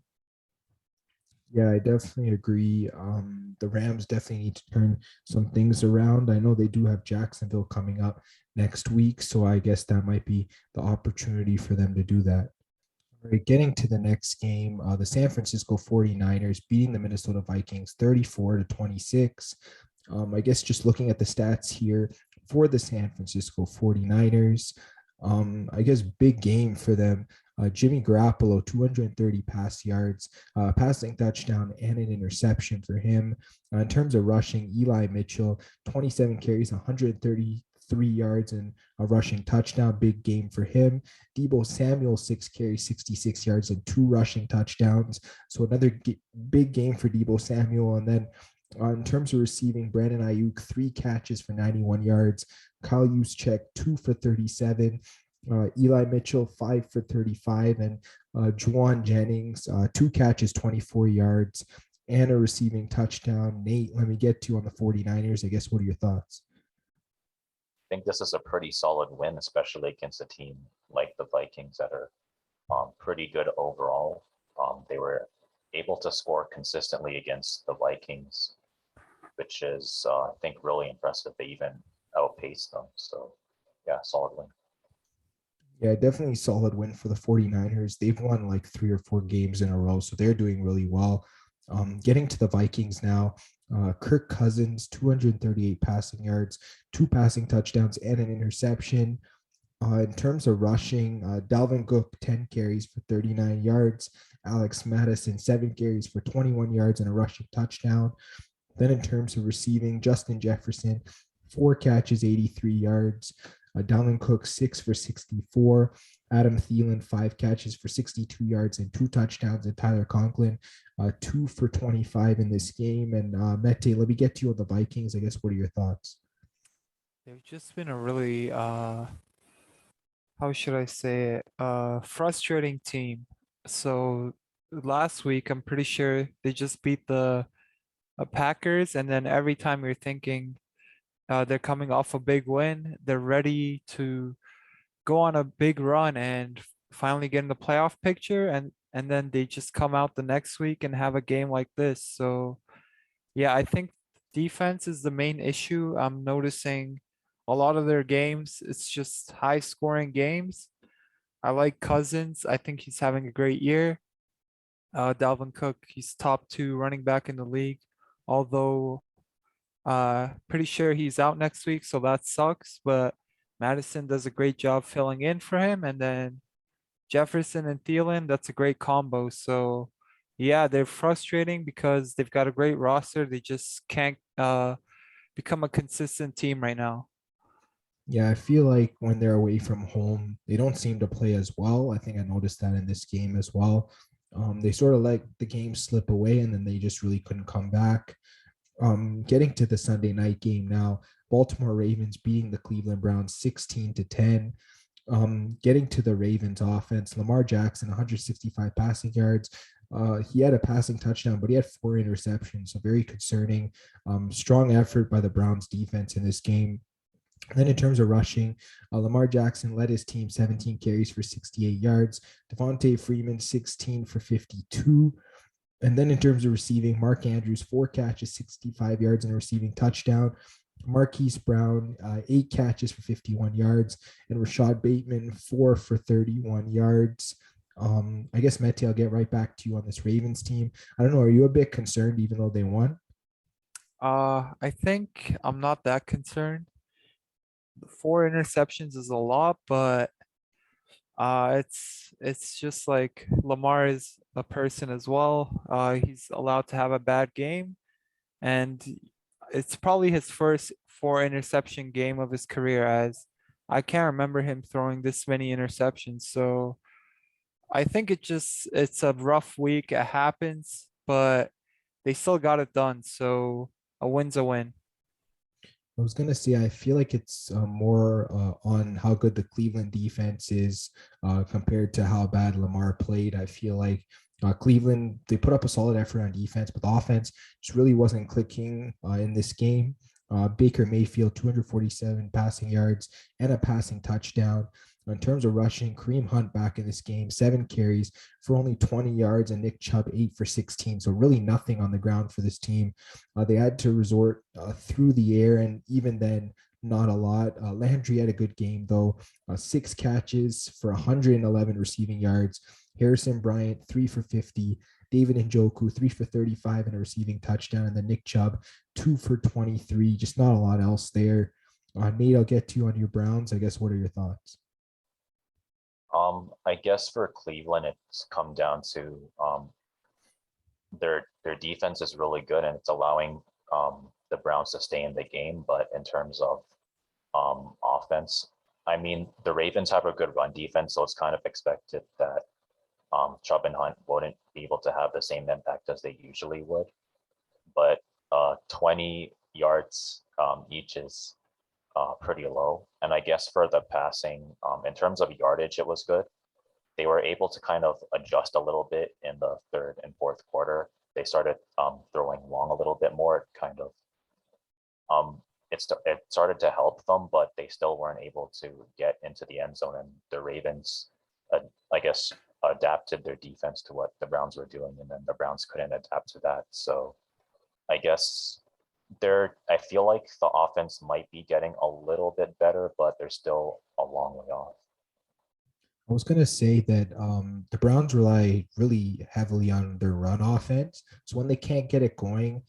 Yeah, I definitely agree. The Rams definitely need to turn some things around. I know they do have Jacksonville coming up next week, so I guess that might be the opportunity for them to do that. All right, getting to the next game, the San Francisco 49ers beating the Minnesota Vikings 34-26. I guess just looking at the stats here for the San Francisco 49ers, I guess big game for them. Jimmy Garoppolo, 230 pass yards, passing touchdown, and an interception for him. In terms of rushing, Eli Mitchell, 27 carries, 133 yards, and a rushing touchdown. Big game for him. Deebo Samuel, 6 carries, 66 yards, and 2 rushing touchdowns. So another big game for Deebo Samuel. And then in terms of receiving, Brandon Ayuk, 3 catches for 91 yards. Kyle Juszczyk, 2 for 37. Eli Mitchell, 5 for 35. And Juwan Jennings, 2 catches, 24 yards, and a receiving touchdown. Nate, let me get to you on the 49ers. I guess, what are your thoughts? I think this is a pretty solid win, especially against a team like the Vikings that are pretty good overall. They were able to score consistently against the Vikings, which is, I think, really impressive. They even outpaced them. So, yeah, solid win. Yeah, definitely solid win for the 49ers. They've won like 3 or 4 games in a row, so they're doing really well. Getting to the Vikings now, Kirk Cousins, 238 passing yards, 2 passing touchdowns, and an interception. In terms of rushing, Dalvin Cook, 10 carries for 39 yards. Alex Madison, 7 carries for 21 yards and a rushing touchdown. Then in terms of receiving, Justin Jefferson, 4 catches, 83 yards. Dalvin Cook, 6 for 64. Adam Thielen, 5 catches for 62 yards and 2 touchdowns. And Tyler Conklin, 2 for 25 in this game. And Mete, let me get to you on the Vikings. I guess, what are your thoughts? They've just been a really, how should I say it, frustrating team. So last week, I'm pretty sure they just beat the Packers, and then every time you're thinking they're coming off a big win, they're ready to go on a big run and finally get in the playoff picture, and then they just come out the next week and have a game like this. So yeah, I think defense is the main issue. I'm noticing a lot of their games, it's just high scoring games. I like Cousins. I think he's having a great year. Dalvin Cook, he's top 2 running back in the league, although pretty sure he's out next week, so that sucks. But Madison does a great job filling in for him, and then Jefferson and Thielen, that's a great combo. So yeah, they're frustrating because they've got a great roster. They just can't become a consistent team right now. Yeah, I feel like when they're away from home, they don't seem to play as well. I think I noticed that in this game as well. They sort of let the game slip away and then they just really couldn't come back. Getting to the Sunday night game now, Baltimore Ravens beating the Cleveland Browns 16-10. Getting to the Ravens offense, Lamar Jackson, 165 passing yards. He had a passing touchdown, but he had 4 interceptions, so very concerning. Strong effort by the Browns defense in this game. And then in terms of rushing, Lamar Jackson led his team 17 carries for 68 yards. Devontae Freeman, 16 for 52. And then in terms of receiving, Mark Andrews, 4 catches, 65 yards and a receiving touchdown. Marquise Brown, 8 catches for 51 yards. And Rashad Bateman, 4 for 31 yards. I guess, Mete, I'll get right back to you on this Ravens team. I don't know, are you a bit concerned even though they won? I think I'm not that concerned. 4 interceptions is a lot, but it's just like Lamar is a person as well. He's allowed to have a bad game, and it's probably his first 4 interception game of his career, as I can't remember him throwing this many interceptions. So I think it's a rough week. It happens, but they still got it done. So a win's a win. I was going to say, I feel like it's more on how good the Cleveland defense is compared to how bad Lamar played. I feel like Cleveland, they put up a solid effort on defense, but the offense just really wasn't clicking in this game. Baker Mayfield, 247 passing yards and a passing touchdown. In terms of rushing, Kareem Hunt back in this game, 7 carries for only 20 yards, and Nick Chubb 8 for 16. So really nothing on the ground for this team. They had to resort through the air, and even then, not a lot. Landry had a good game though, 6 catches for 111 receiving yards. Harrison Bryant, 3 for 50. David Njoku, 3 for 35 and a receiving touchdown. And then Nick Chubb, 2 for 23. Just not a lot else there. Nate, I'll get to you on your Browns. I guess, what are your thoughts? I guess for Cleveland, it's come down to their defense is really good, and it's allowing the Browns to stay in the game. But in terms of offense, I mean, the Ravens have a good run defense, so it's kind of expected that Chubb and Hunt wouldn't be able to have the same impact as they usually would. But 20 yards each is pretty low. And I guess for the passing, in terms of yardage, it was good. They were able to kind of adjust a little bit in the 3rd and 4th quarter. They started throwing long a little bit more. It started to help them, but they still weren't able to get into the end zone. And the Ravens, I guess, adapted their defense to what the Browns were doing, and then the Browns couldn't adapt to that. So I guess I feel like the offense might be getting a little bit better, but they're still a long way off. I was going to say that the Browns rely really heavily on their run offense. So when they can't get it going,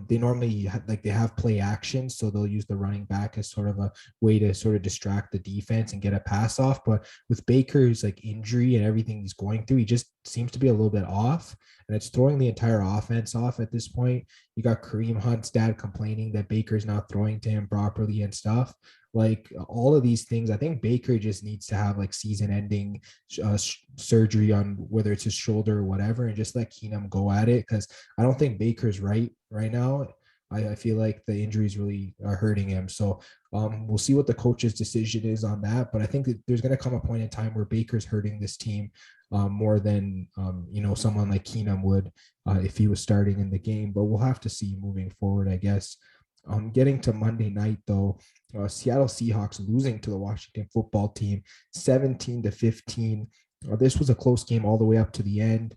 they normally they have play action. So they'll use the running back as sort of a way to sort of distract the defense and get a pass off. But with Baker's like injury and everything he's going through, he just seems to be a little bit off. And it's throwing the entire offense off at this point. You got Kareem Hunt's dad complaining that Baker's not throwing to him properly and stuff. Like all of these things, I think Baker just needs to have like season-ending surgery on whether it's his shoulder or whatever, and just let Keenum go at it, because I don't think Baker's right now. I feel like the injuries really are hurting him. So we'll see what the coach's decision is on that. But I think that there's going to come a point in time where Baker's hurting this team more than someone like Keenum would if he was starting in the game. But we'll have to see moving forward, I guess. Getting to Monday night, though, Seattle Seahawks losing to the Washington football team 17-15. This was a close game all the way up to the end.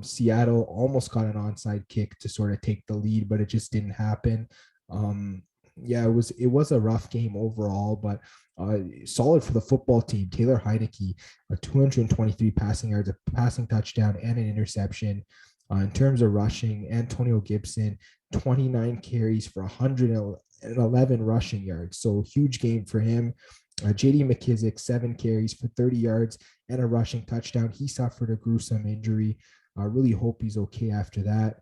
Seattle almost got an onside kick to sort of take the lead, but it just didn't happen. It was a rough game overall, but solid for the football team. Taylor Heineke, 223 passing yards, a passing touchdown, and an interception. In terms of rushing, Antonio Gibson, 29 carries for 111 rushing yards. So huge game for him. J.D. McKissick, 7 carries for 30 yards and a rushing touchdown. He suffered a gruesome injury. I really hope he's okay after that.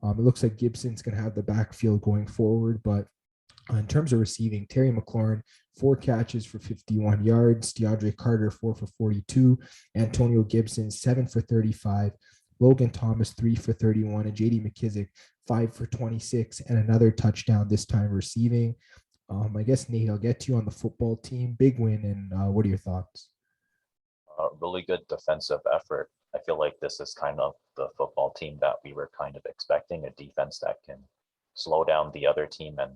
It looks like Gibson's going to have the backfield going forward, but in terms of receiving, Terry McLaurin, 4 catches for 51 yards. DeAndre Carter, 4 for 42. Antonio Gibson, 7 for 35. Logan Thomas, 3 for 31. And J.D. McKissick, 5 for 26. And another touchdown, this time receiving. I guess Nate, I'll get to you on the football team. Big win, and what are your thoughts? A really good defensive effort. I feel like this is kind of the football team that we were kind of expecting, a defense that can slow down the other team and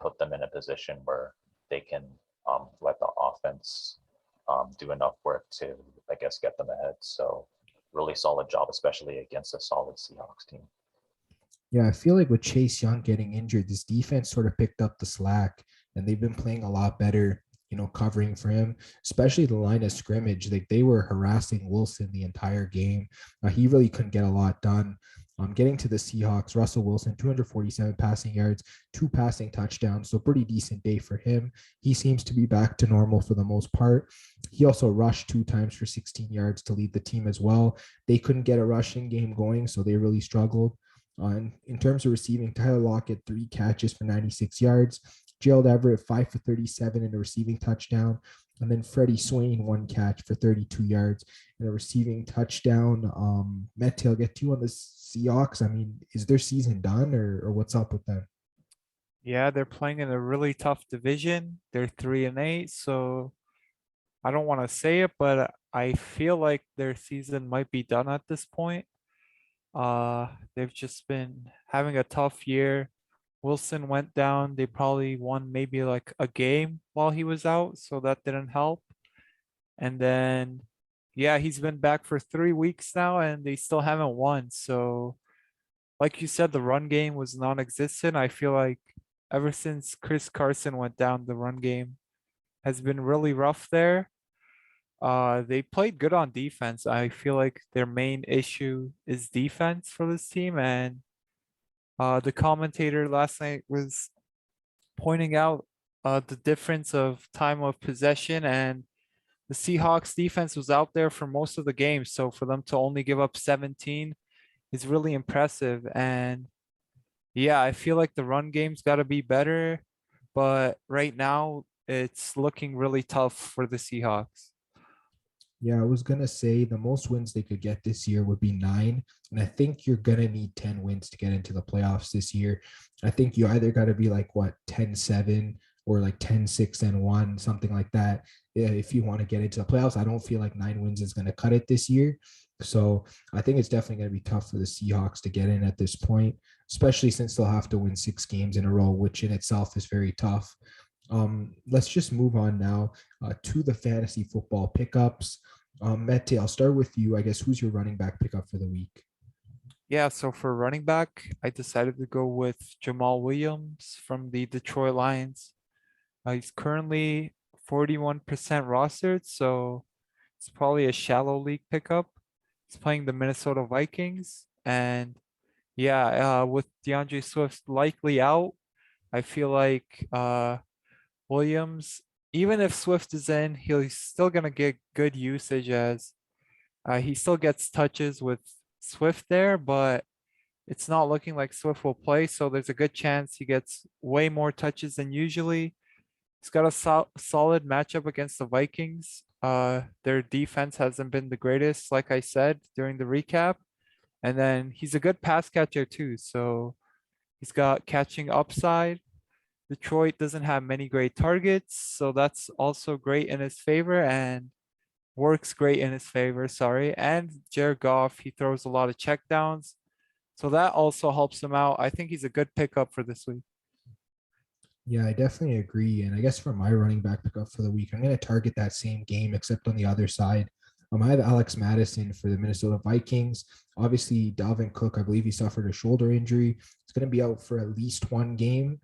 put them in a position where they can let the offense do enough work to, I guess, get them ahead. So really solid job, especially against a solid Seahawks team. Yeah, I feel like with Chase Young getting injured, this defense sort of picked up the slack, and they've been playing a lot better, covering for him, especially the line of scrimmage. Like they were harassing Wilson the entire game. He really couldn't get a lot done. Getting to the Seahawks, Russell Wilson, 247 passing yards, 2 passing touchdowns. So pretty decent day for him. He seems to be back to normal for the most part. He also rushed 2 times for 16 yards to lead the team as well. They couldn't get a rushing game going, so they really struggled. In terms of receiving, Tyler Lockett, 3 catches for 96 yards. Gerald Everett, 5 for 37 in a receiving touchdown. And then Freddie Swain, 1 catch for 32 yards in a receiving touchdown. Mete, I'll get to you on the Seahawks. I mean, is their season done or what's up with them? Yeah, they're playing in a really tough division. They're 3-8, so I don't want to say it, but I feel like their season might be done at this point. They've just been having a tough year. Wilson went down. They probably won maybe like a game while he was out, so that didn't help. And then, yeah, he's been back for 3 weeks now, and they still haven't won. So, like you said, the run game was non-existent. I feel like ever since Chris Carson went down, the run game has been really rough there. They played good on defense. I feel like their main issue is defense for this team, and the commentator last night was pointing out the difference of time of possession, and the Seahawks defense was out there for most of the game. So for them to only give up 17 is really impressive. And yeah, I feel like the run game's got to be better, but right now it's looking really tough for the Seahawks. Yeah, I was gonna say the most wins they could get this year would be 9, and I think you're gonna need 10 wins to get into the playoffs this year. I think you either got to be like what 10-7 or like 10-6-1, something like that. If you want to get into the playoffs, I don't feel like 9 wins is gonna cut it this year. So I think it's definitely gonna be tough for the Seahawks to get in at this point, especially since they'll have to win 6 games in a row, which in itself is very tough. Let's just move on now to the fantasy football pickups. Mete, I'll start with you. I guess who's your running back pickup for the week? Yeah, so for running back, I decided to go with Jamal Williams from the Detroit Lions. He's currently 41% rostered, so it's probably a shallow league pickup. He's playing the Minnesota Vikings, and yeah, with DeAndre Swift likely out, I feel like Williams, even if Swift is in, he's still gonna get good usage as he still gets touches with Swift there, but it's not looking like Swift will play, so there's a good chance he gets way more touches than usually. He's got a solid matchup against the Vikings. Their defense hasn't been the greatest, like I said during the recap. And then he's a good pass catcher too, so he's got catching upside. Detroit doesn't have many great targets, so that's also great in his favor and works great in his favor. Sorry. And Jared Goff, he throws a lot of checkdowns, so that also helps him out. I think he's a good pickup for this week. Yeah, I definitely agree. And I guess for my running back pickup for the week, I'm going to target that same game, except on the other side. I have Alex Madison for the Minnesota Vikings. Obviously, Dalvin Cook, I believe he suffered a shoulder injury. He's going to be out for at least 1 game.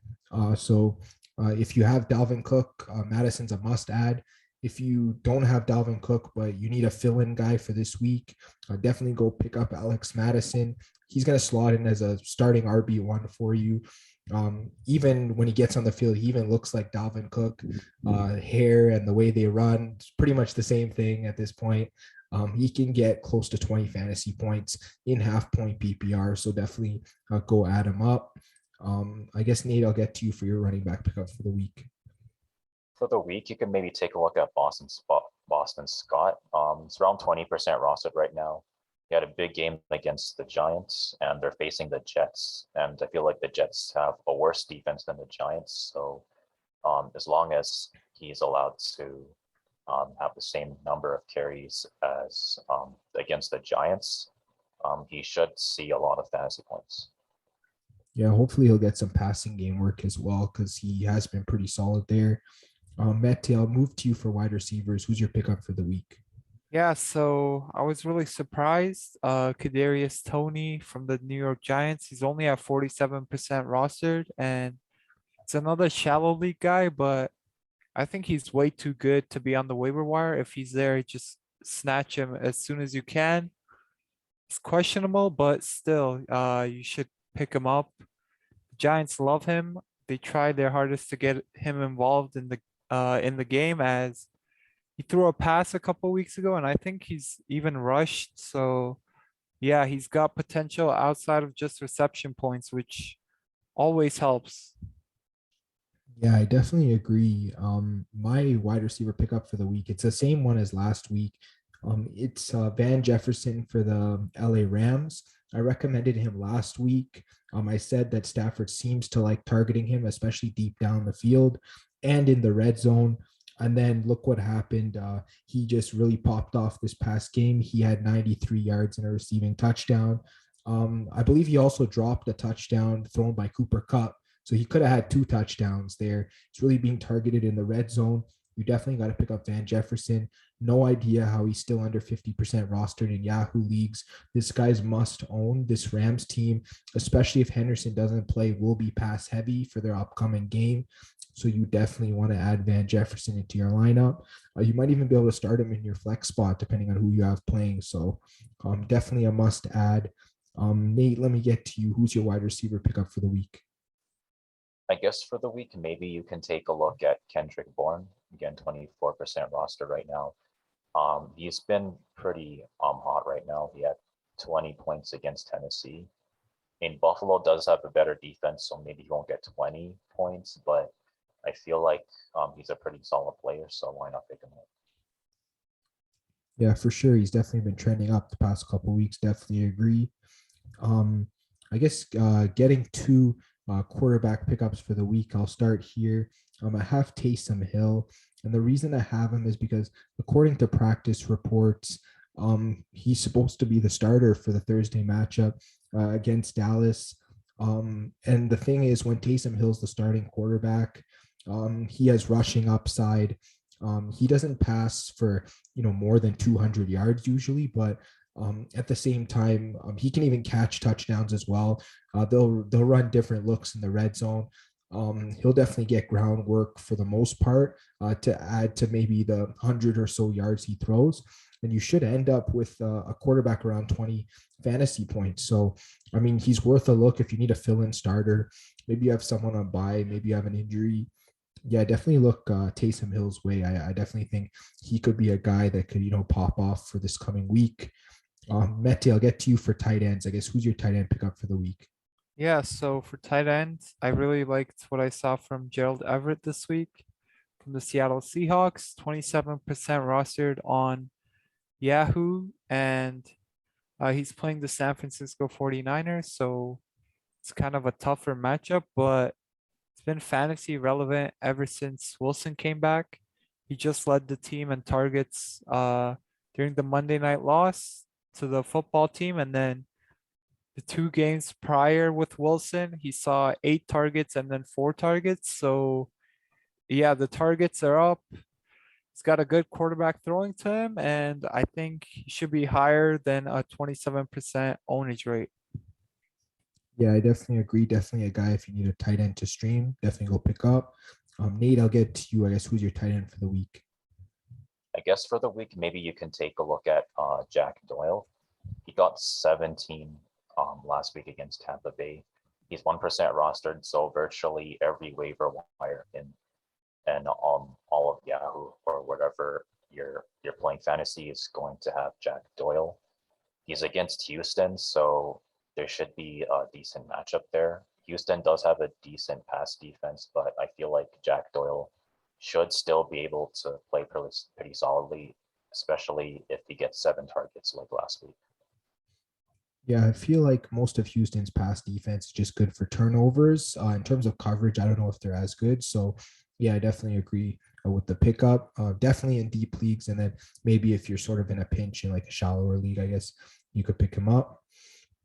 So if you have Dalvin Cook, Madison's a must add. If you don't have Dalvin Cook, but you need a fill in guy for this week, definitely go pick up Alex Madison. He's going to slot in as a starting RB1 for you. Even when he gets on the field, he even looks like Dalvin Cook. Hair and the way they run, it's pretty much the same thing at this point. He can get close to 20 fantasy points in half point PPR, so definitely go add him up. I guess Nate, I'll get to you for your running back pickup for the week. For the week, you can maybe take a look at Boston Scott. It's around 20% rostered right now. He had a big game against the Giants, and they're facing the Jets. And I feel like the Jets have a worse defense than the Giants. So as long as he's allowed to have the same number of carries as against the Giants, he should see a lot of fantasy points. Yeah, hopefully he'll get some passing game work as well because he has been pretty solid there. Mete, I'll move to you for wide receivers. Who's your pickup for the week? Yeah, so I was really surprised. Kadarius Toney from the New York Giants. He's only at 47% rostered, and it's another shallow league guy, but I think he's way too good to be on the waiver wire. If he's there, just snatch him as soon as you can. It's questionable, but still, you should pick him up. Giants love him. They try their hardest to get him involved in the game, as he threw a pass a couple weeks ago, and I think he's even rushed. So yeah, he's got potential outside of just reception points, which always helps. Yeah, I definitely agree. My wide receiver pickup for the week, it's the same one as last week. It's Van Jefferson for the LA Rams. I recommended him last week. I said that Stafford seems to like targeting him, especially deep down the field and in the red zone. And then look what happened. He just really popped off this past game. He had 93 yards and a receiving touchdown. I believe he also dropped a touchdown thrown by Cooper Kupp. So he could have had 2 touchdowns there. He's really being targeted in the red zone. You definitely got to pick up Van Jefferson. No idea how he's still under 50% rostered in Yahoo leagues. This guy's must own. This Rams team, especially if Henderson doesn't play, will be pass heavy for their upcoming game. So you definitely want to add Van Jefferson into your lineup. You might even be able to start him in your flex spot, depending on who you have playing. So definitely a must add. Nate, let me get to you. Who's your wide receiver pickup for the week? I guess for the week, maybe you can take a look at Kendrick Bourne. Again, 24% roster right now. He's been pretty hot right now. He had 20 points against Tennessee. And Buffalo does have a better defense, so maybe he won't get 20 points, but I feel like he's a pretty solid player, so why not pick him up? Yeah, for sure. He's definitely been trending up the past couple of weeks. Definitely agree. I guess getting to quarterback pickups for the week, I'll start here. I have Taysom Hill, and the reason I have him is because according to practice reports, he's supposed to be the starter for the Thursday matchup against Dallas. And the thing is, when Taysom Hill's the starting quarterback, he has rushing upside. He doesn't pass for more than 200 yards usually, but at the same time, he can even catch touchdowns as well. They'll run different looks in the red zone. He'll definitely get groundwork for the most part to add to maybe the 100 or so yards he throws. And you should end up with a quarterback around 20 fantasy points. So, I mean, he's worth a look if you need a fill-in starter. Maybe you have someone on bye. Maybe you have an injury. Yeah, definitely look Taysom Hill's way. I definitely think he could be a guy that could, pop off for this coming week. Mete, I'll get to you for tight ends. I guess who's your tight end pickup for the week? Yeah, so for tight end, I really liked what I saw from Gerald Everett this week from the Seattle Seahawks, 27% rostered on Yahoo, and he's playing the San Francisco 49ers, so it's kind of a tougher matchup, but it's been fantasy relevant ever since Wilson came back. He just led the team in targets during the Monday night loss to the football team, and then the 2 games prior with Wilson, he saw 8 targets and then 4 targets. So yeah, the targets are up. He's got a good quarterback throwing to him, and I think he should be higher than a 27% ownage rate. Yeah, I definitely agree. Definitely a guy if you need a tight end to stream, definitely go pick up. Nate, I'll get to you. I guess who's your tight end for the week? I guess for the week, maybe you can take a look at Jack Doyle. He got 17 last week against Tampa Bay. He's 1% rostered, so virtually every waiver wire and all of Yahoo or whatever you're playing fantasy is going to have Jack Doyle. He's against Houston, so there should be a decent matchup there. Houston does have a decent pass defense, but I feel like Jack Doyle should still be able to play pretty solidly, especially if he gets 7 targets like last week. Yeah, I feel like most of Houston's pass defense is just good for turnovers. In terms of coverage, I don't know if they're as good. So Yeah, I definitely agree with the pickup. Definitely in deep leagues, and then maybe if you're sort of in a pinch in like a shallower league, I guess you could pick him up.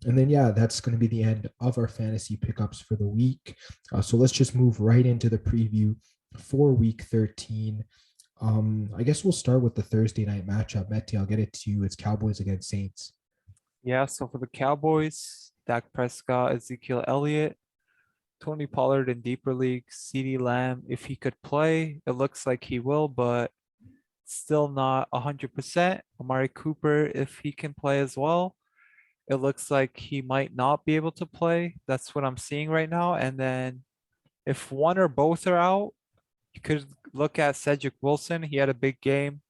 And then yeah, that's going to be the end of our fantasy pickups for the week. So let's just move right into the preview for week 13. I guess we'll start with the Thursday night matchup. Mete, I'll get it to you. It's Cowboys against Saints. Yeah, so for the Cowboys, Dak Prescott, Ezekiel Elliott, Tony Pollard in deeper leagues, CeeDee Lamb, if he could play, it looks like he will, but still not 100%. Amari Cooper, if he can play as well, it looks like he might not be able to play. That's what I'm seeing right now. And then if one or both are out, you could look at Cedric Wilson. He had a big game.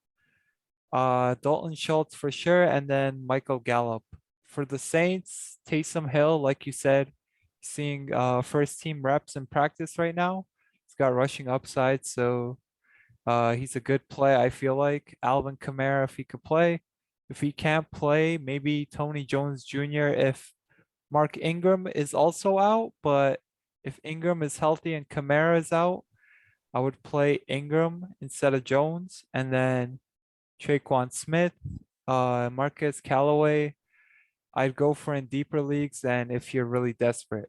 Dalton Schultz for sure, and then Michael Gallup. For the Saints, Taysom Hill, like you said, seeing first team reps in practice right now. He's got rushing upside, so he's a good play, I feel like. Alvin Kamara, if he could play. If he can't play, maybe Tony Jones Jr. if Mark Ingram is also out. But if Ingram is healthy and Kamara is out, I would play Ingram instead of Jones. And then Traquan Smith, Marcus Callaway, I'd go for in deeper leagues and if you're really desperate.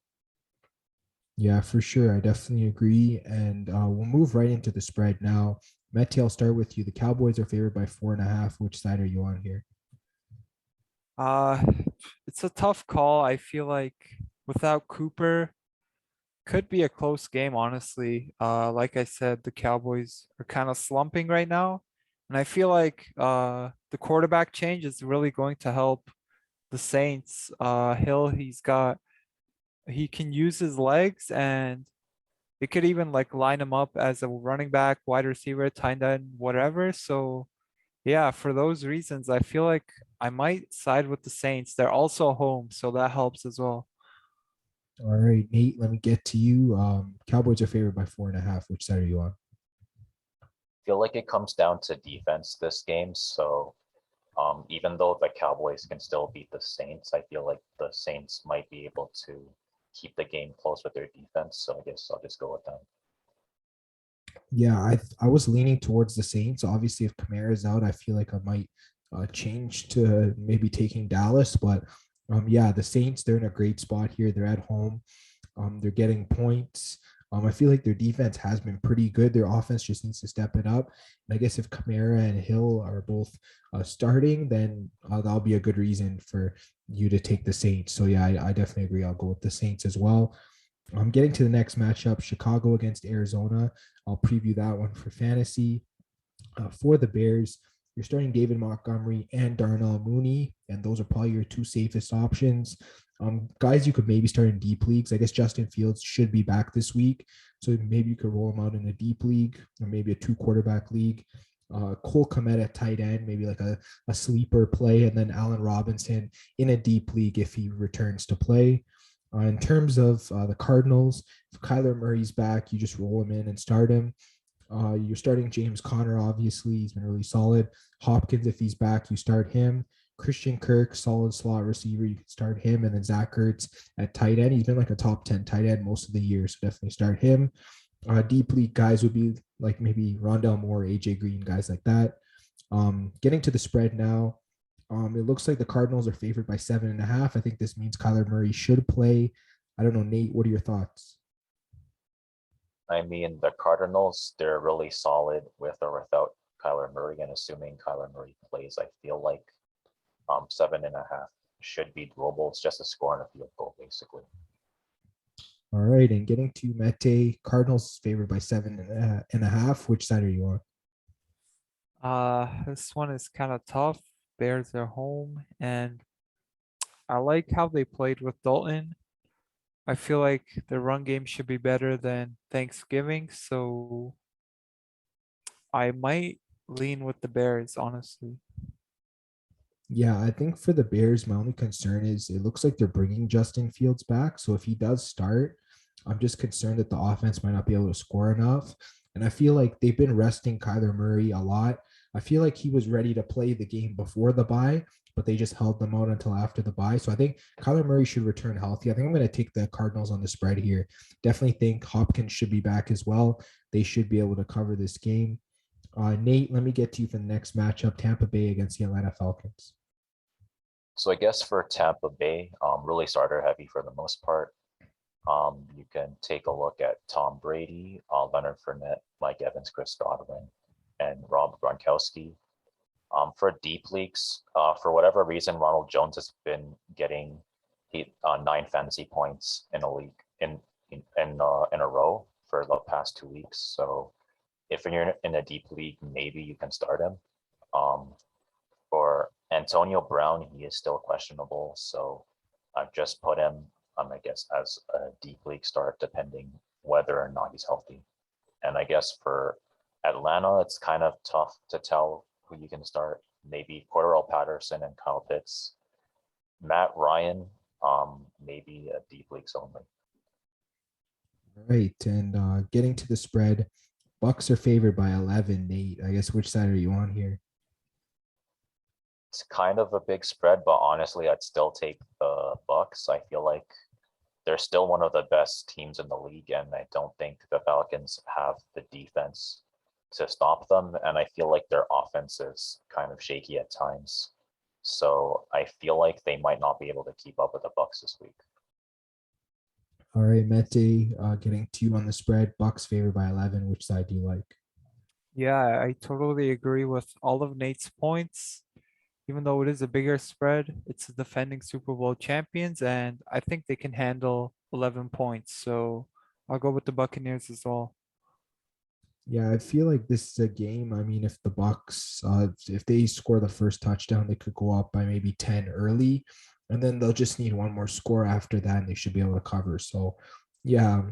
Yeah, for sure. I definitely agree. And we'll move right into the spread now. Mete, I'll start with you. The Cowboys are favored by 4.5. Which side are you on here? Uh, it's a tough call. I feel like without Cooper, could be a close game, honestly. Like I said, the Cowboys are kind of slumping right now. And I feel like the quarterback change is really going to help the Saints. Hill, he can use his legs and they could even like line him up as a running back, wide receiver, tight end, whatever. So yeah, for those reasons, I feel like I might side with the Saints. They're also home, so that helps as well. All right, Nate, let me get to you. Cowboys are favored by 4.5. Which side are you on? Feel like it comes down to defense this game. So even though the Cowboys can still beat the Saints, I feel like the Saints might be able to keep the game close with their defense. So I guess I'll just go with them. Yeah, I was leaning towards the Saints. Obviously, if Kamara's out, I feel like I might change to maybe taking Dallas. But yeah, the Saints, they're in a great spot here. They're at home. They're getting points. I feel like their defense has been pretty good. Their offense just needs to step it up. And I guess if Kamara and Hill are both starting, then that'll be a good reason for you to take the Saints. So yeah, I definitely agree. I'll go with the Saints as well. I'm getting to the next matchup, Chicago against Arizona. I'll preview that one for fantasy. For the Bears, you're starting David Montgomery and Darnell Mooney, and those are probably your two safest options. Guys, you could maybe start in deep leagues. I guess Justin Fields should be back this week, so maybe you could roll him out in a deep league or maybe a 2 quarterback league. Cole Kmet at tight end, maybe like a sleeper play, and then Allen Robinson in a deep league if he returns to play. In terms of the Cardinals, if Kyler Murray's back, you just roll him in and start him. You're starting James Conner, obviously. He's been really solid. Hopkins, if he's back, you start him. Christian Kirk, solid slot receiver. You can start him. And then Zach Ertz at tight end. He's been like a top 10 tight end most of the year, so definitely start him. Deep league guys would be like maybe Rondell Moore, AJ Green, guys like that. Getting to the spread now. It looks like the Cardinals are favored by 7.5. I think this means Kyler Murray should play. I don't know, Nate, what are your thoughts? I mean, the Cardinals, they're really solid with or without Kyler Murray. And assuming Kyler Murray plays, I feel like 7.5 should be doable. It's just a score and a field goal, basically. All right, and getting to Mete, Cardinals favored by 7.5. Which side are you on? This one is kind of tough. Bears are home, and I like how they played with Dalton. I feel like the run game should be better than Thanksgiving, so I might lean with the Bears, honestly. Yeah, I think for the Bears, my only concern is it looks like they're bringing Justin Fields back. So if he does start, I'm just concerned that the offense might not be able to score enough. And I feel like they've been resting Kyler Murray a lot. I feel like he was ready to play the game before the bye, but they just held them out until after the bye. So I think Kyler Murray should return healthy. I think I'm going to take the Cardinals on the spread here. Definitely think Hopkins should be back as well. They should be able to cover this game. Nate, let me get to you for the next matchup, Tampa Bay against the Atlanta Falcons. So I guess for Tampa Bay, really starter heavy for the most part. You can take a look at Tom Brady, Leonard Fournette, Mike Evans, Chris Godwin, and Rob Gronkowski. For deep leagues, for whatever reason, Ronald Jones has been getting 9 fantasy points in a league in a row for the past 2 weeks. So if you're in a deep league, maybe you can start him. For Antonio Brown, he is still questionable, so I've just put him, I guess, as a deep league start, depending whether or not he's healthy. And I guess for Atlanta, it's kind of tough to tell who you can start. Maybe Cordell Patterson and Kyle Pitts. Matt Ryan, maybe a deep leagues only. Right, and getting to the spread, Bucks are favored by 11. Nate, I guess which side are you on here? It's kind of a big spread, but honestly, I'd still take the Bucks. I feel like they're still one of the best teams in the league, and I don't think the Falcons have the defense to stop them. And I feel like their offense is kind of shaky at times. So I feel like they might not be able to keep up with the Bucks this week. All right, Mete, getting to you on the spread, Bucks favored by 11. Which side do you like? Yeah, I totally agree with all of Nate's points. Even though it is a bigger spread, it's the defending Super Bowl champions, and I think they can handle 11 points. So I'll go with the Buccaneers as well. Yeah, I feel like this is a game. I mean, if the Bucks, if they score the first touchdown, they could go up by maybe 10 early, and then they'll just need one more score after that, and they should be able to cover. So, yeah,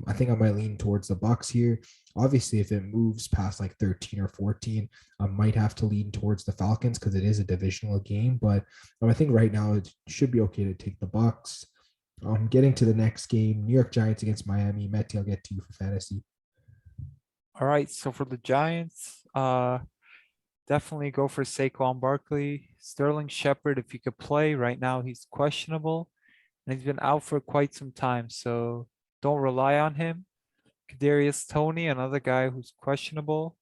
I think I might lean towards the Bucks here. Obviously, if it moves past like 13 or 14, I might have to lean towards the Falcons because it is a divisional game. But I think right now it should be okay to take the Bucks. Getting to the next game, New York Giants against Miami. Mete, I'll get to you for fantasy. All right, so for the Giants, definitely go for Saquon Barkley. Sterling Shepard, if he could play right now, he's questionable and he's been out for quite some time, so don't rely on him. Kadarius Toney, another guy who's questionable,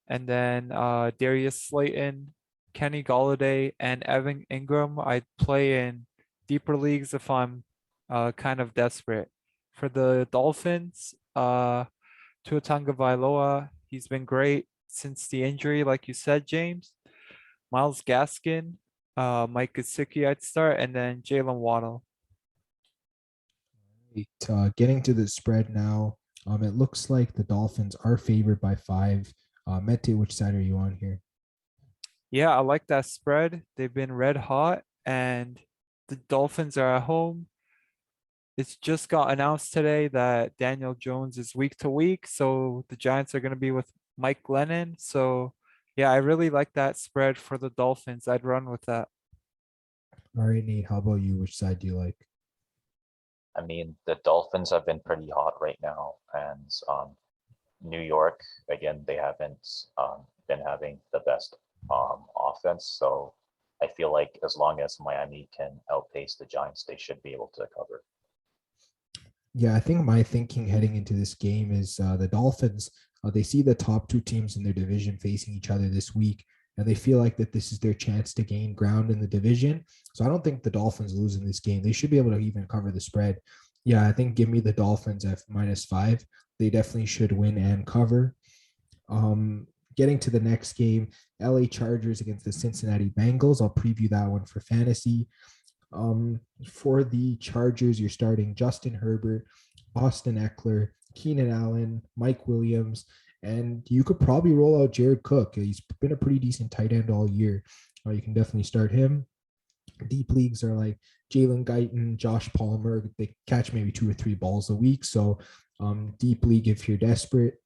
and then Darius Slayton, Kenny Golladay, and Evan Ingram. I'd play in deeper leagues if I'm kind of desperate. For the Dolphins, Tua Tagovailoa, he's been great since the injury, like you said, James. Myles Gaskin, Mike Gesicki, I'd start, and then Jalen Waddle. Getting to the spread now. It looks like the Dolphins are favored by 5. Mete, which side are you on here? Yeah, I like that spread. They've been red hot, and the Dolphins are at home. It's just got announced today that Daniel Jones is week to week, so the Giants are going to be with Mike Glennon. So, yeah, I really like that spread for the Dolphins. I'd run with that. All right, Nate, how about you? Which side do you like? I mean, the Dolphins have been pretty hot right now, and New York, again, they haven't been having the best offense. So I feel like as long as Miami can outpace the Giants, they should be able to cover. Yeah, I think my thinking heading into this game is the Dolphins, they see the top 2 teams in their division facing each other this week, and they feel like that this is their chance to gain ground in the division. So I don't think the Dolphins lose in this game. They should be able to even cover the spread. Yeah, I think give me the Dolphins at -5. They definitely should win and cover. Getting to the next game, LA Chargers against the Cincinnati Bengals. I'll preview that one for fantasy. For the Chargers, you're starting Justin Herbert, Austin Eckler, Keenan Allen, Mike Williams, and you could probably roll out Jared Cook. He's been a pretty decent tight end all year. You can definitely start him. Deep leagues are like Jalen Guyton, Josh Palmer. They catch maybe 2 or 3 balls a week. So deep league if you're desperate.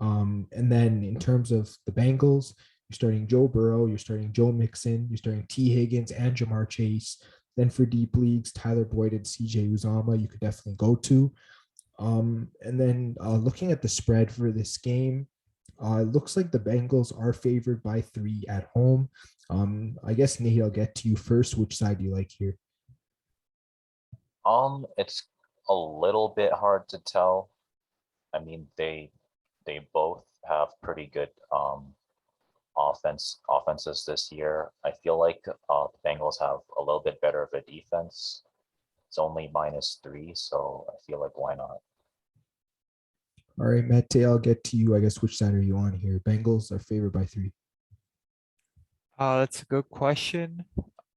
And then in terms of the Bengals, you're starting Joe Burrow, you're starting Joe Mixon, you're starting T. Higgins and Jamar Chase. Then for deep leagues, Tyler Boyd and CJ Uzama, you could definitely go to. And then looking at the spread for this game, It looks like the Bengals are favored by 3 at home. I guess Nate, I'll get to you first. Which side do you like here? It's a little bit hard to tell. I mean, they both have pretty good offenses this year. I feel like the Bengals have a little bit better of a defense. It's only -3, so I feel like why not? All right, Mete, I'll get to you. I guess which side are you on here? Bengals are favored by 3. That's a good question.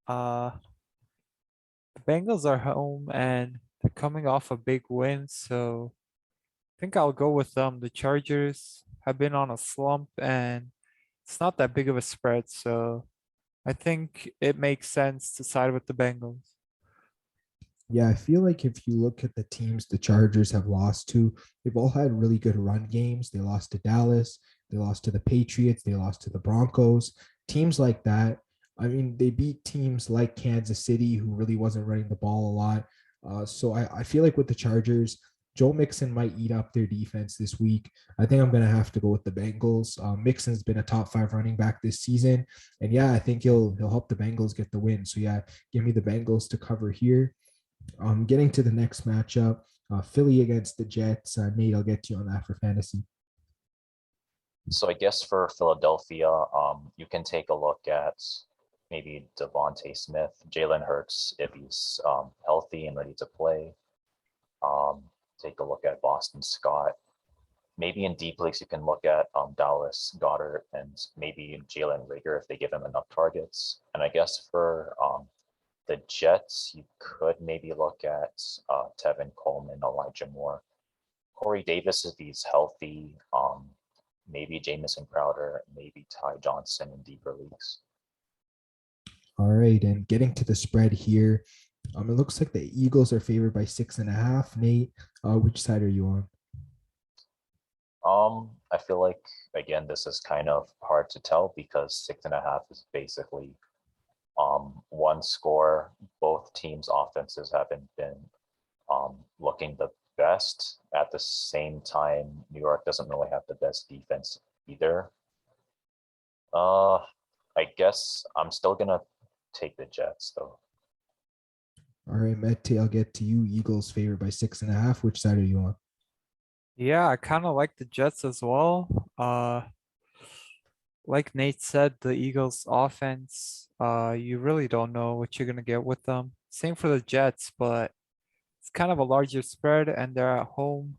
Uh, the Bengals are home and they're coming off a big win, so I think I'll go with them. The Chargers have been on a slump and it's not that big of a spread, so I think it makes sense to side with the Bengals. Yeah, I feel like if you look at the teams the Chargers have lost to, they've all had really good run games. They lost to Dallas, they lost to the Patriots, they lost to the Broncos, teams like that. I mean, they beat teams like Kansas City, who really wasn't running the ball a lot. So I feel like with the Chargers, Joe Mixon might eat up their defense this week. I think I'm going to have to go with the Bengals. Mixon's been a top 5 running back this season. And yeah, I think he'll help the Bengals get the win. So yeah, give me the Bengals to cover here. Getting to the next matchup, Philly against the Jets. Nate, I'll get you on that for fantasy. So I guess for Philadelphia, you can take a look at maybe Devontae Smith, Jalen Hurts if he's healthy and ready to play. Take a look at Boston Scott. Maybe in deep leagues you can look at Dallas Goddard and maybe Jalen Rager if they give him enough targets. And I guess for the Jets, you could maybe look at Tevin Coleman, Elijah Moore, Corey Davis if he's healthy. Maybe Jamison Crowder, maybe Ty Johnson in deeper leagues. All right, and getting to the spread here, it looks like the Eagles are favored by 6.5. Nate, which side are you on? I feel like again this is kind of hard to tell because 6.5 is basically one score. Both teams' offenses haven't been looking the best. At the same time, New York doesn't really have the best defense either. I guess I'm still gonna take the Jets though. All right, Mete, I'll get to you. Eagles favored by 6.5. Which side are you on? Yeah, I kind of like the Jets as well. Like Nate said, the Eagles offense, you really don't know what you're gonna get with them. Same for the Jets, but it's kind of a larger spread and they're at home.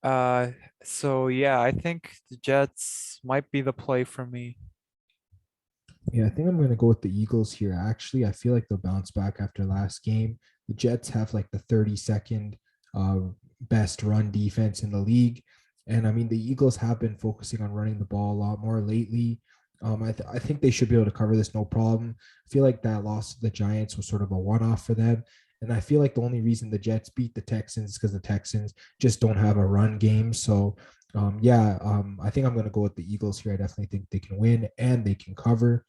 Uh, so yeah, I think the Jets might be the play for me. Yeah, I think I'm going to go with the Eagles here. Actually, I feel like they'll bounce back after last game. The Jets have like the 32nd best run defense in the league. And I mean, the Eagles have been focusing on running the ball a lot more lately. I think they should be able to cover this no problem. I feel like that loss to the Giants was sort of a one off for them. And I feel like the only reason the Jets beat the Texans is because the Texans just don't have a run game. So, I think I'm going to go with the Eagles here. I definitely think they can win and they can cover.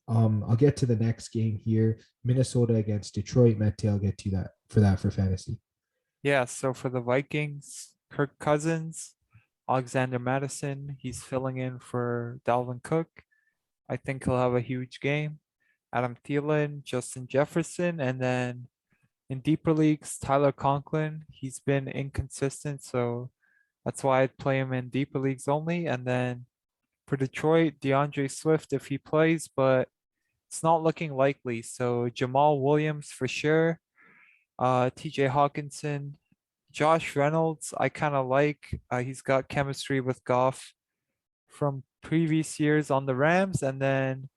I'll get to the next game here. Minnesota against Detroit. Mete, I'll get to that for fantasy. Yeah, so for the Vikings, Kirk Cousins, Alexander Madison, he's filling in for Dalvin Cook. I think he'll have a huge game. Adam Thielen, Justin Jefferson, and then in deeper leagues, Tyler Conklin. He's been inconsistent, so that's why I'd play him in deeper leagues only. And then for Detroit, DeAndre Swift if he plays, but it's not looking likely. So Jamal Williams for sure. TJ Hawkinson, Josh Reynolds, I kind of like. He's got chemistry with Goff from previous years on the Rams. And then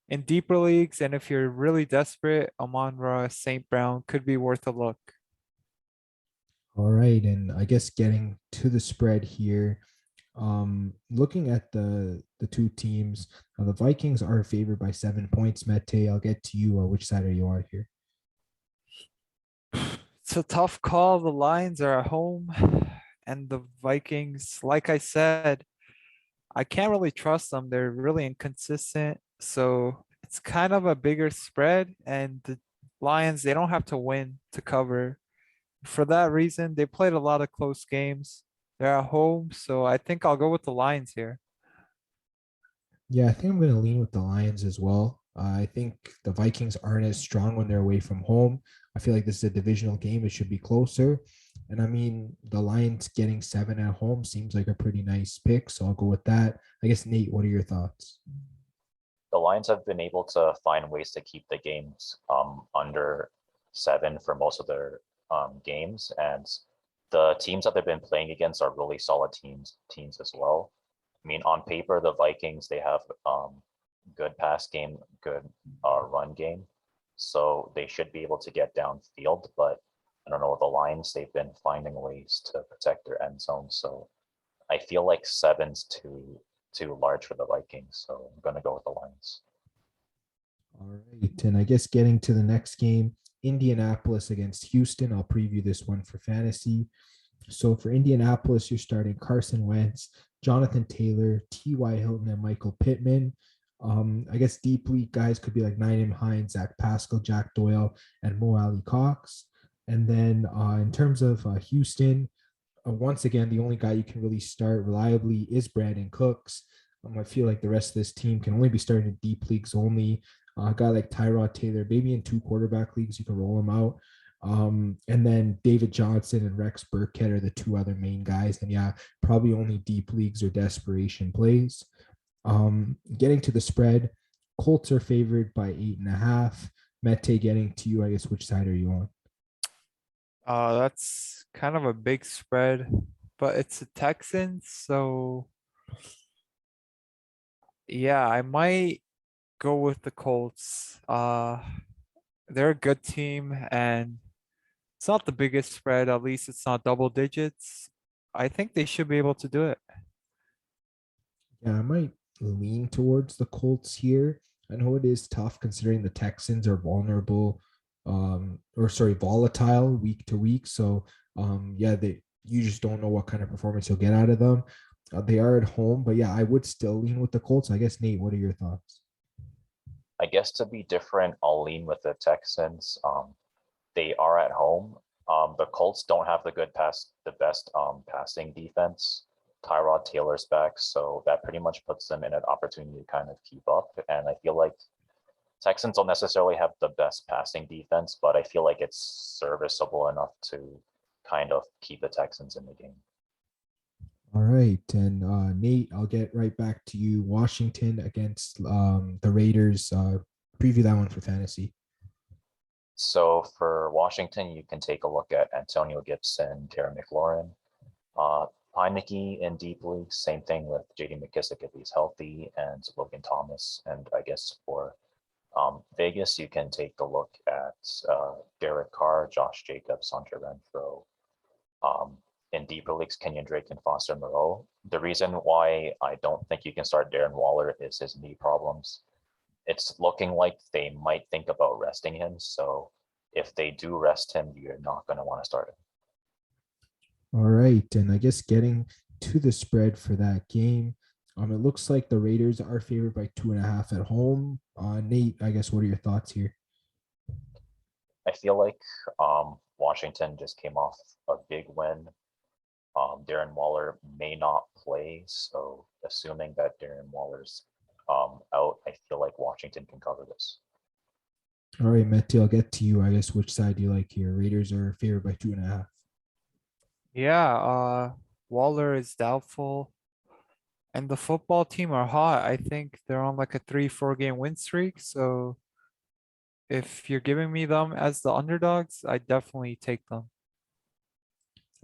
in deeper leagues, and if you're really desperate, Amon-Ra St. Brown could be worth a look. All right, and I guess getting to the spread here. Looking at the two teams, the Vikings are favored by 7 points. Mete, I'll get to you. Which side are you on here? It's a tough call. The Lions are at home, and the Vikings, like I said, I can't really trust them. They're really inconsistent. So it's kind of a bigger spread, and the Lions, they don't have to win to cover. For that reason, they played a lot of close games. They're at home, so I think I'll go with the Lions here. Yeah, I think I'm going to lean with the Lions as well. I think the Vikings aren't as strong when they're away from home. I feel like this is a divisional game. It should be closer. And I mean, the Lions getting 7 at home seems like a pretty nice pick. So I'll go with that. I guess, Nate, what are your thoughts? The Lions have been able to find ways to keep the games under 7 for most of their games, and the teams that they've been playing against are really solid teams as well. I mean, on paper, the Vikings, they have good pass game, good run game, so they should be able to get downfield. But I don't know, with the Lions, they've been finding ways to protect their end zone. So I feel like 7's too large for the Vikings, so I'm gonna go with the Lions. All right. And I guess getting to the next game, Indianapolis against Houston. I'll preview this one for fantasy. So for Indianapolis, you're starting Carson Wentz, Jonathan Taylor, T.Y. Hilton, and Michael Pittman. I guess deep league guys could be like Nyheim Hines, Zach Pascal, Jack Doyle, and Mo Alley Cox. And then in terms of Houston, once again, the only guy you can really start reliably is Brandon Cooks. I feel like the rest of this team can only be started in deep leagues only. A guy like Tyrod Taylor, maybe in 2 quarterback leagues, you can roll him out. And then David Johnson and Rex Burkhead are the 2 other main guys. And yeah, probably only deep leagues or desperation plays. Getting to the spread, Colts are favored by 8.5. Mete, getting to you, I guess, which side are you on? That's kind of a big spread, but it's the Texans, so yeah, I might go with the Colts. They're a good team, and it's not the biggest spread. At least it's not double digits. I think they should be able to do it. Yeah, I might lean towards the Colts here. I know it is tough considering the Texans are vulnerable, volatile week to week. So, yeah, you just don't know what kind of performance you'll get out of them. They are at home, but yeah, I would still lean with the Colts. I guess, Nate, what are your thoughts? I guess to be different, I'll lean with the Texans. They are at home. The Colts don't have the best passing defense. Tyrod Taylor's back, so that pretty much puts them in an opportunity to kind of keep up. And I feel like Texans don't necessarily have the best passing defense, but I feel like it's serviceable enough to kind of keep the Texans in the game. All right. And Nate, I'll get right back to you. Washington against the Raiders. Preview that one for fantasy. So for Washington, you can take a look at Antonio Gibson, Terry McLaurin, Heineke in deep league. Same thing with J.D. McKissick if he's healthy, and Logan Thomas. And I guess for Vegas, you can take a look at Derek Carr, Josh Jacobs, Hunter Renfro. In deeper leagues, Kenyon Drake and Foster Moreau. The reason why I don't think you can start Darren Waller is his knee problems. It's looking like they might think about resting him. So if they do rest him, you're not going to want to start him. All right. And I guess getting to the spread for that game, it looks like the Raiders are favored by 2.5 at home. Nate, I guess, what are your thoughts here? I feel like Washington just came off a big win. Darren Waller may not play, so assuming that Darren Waller's out, I feel like Washington can cover this. All right, Mete, I'll get to you. I guess which side do you like here? Raiders are favored by 2.5. Yeah, Waller is doubtful, and the football team are hot. I think they're on like a 3-4 game win streak. So if you're giving me them as the underdogs, I definitely take them.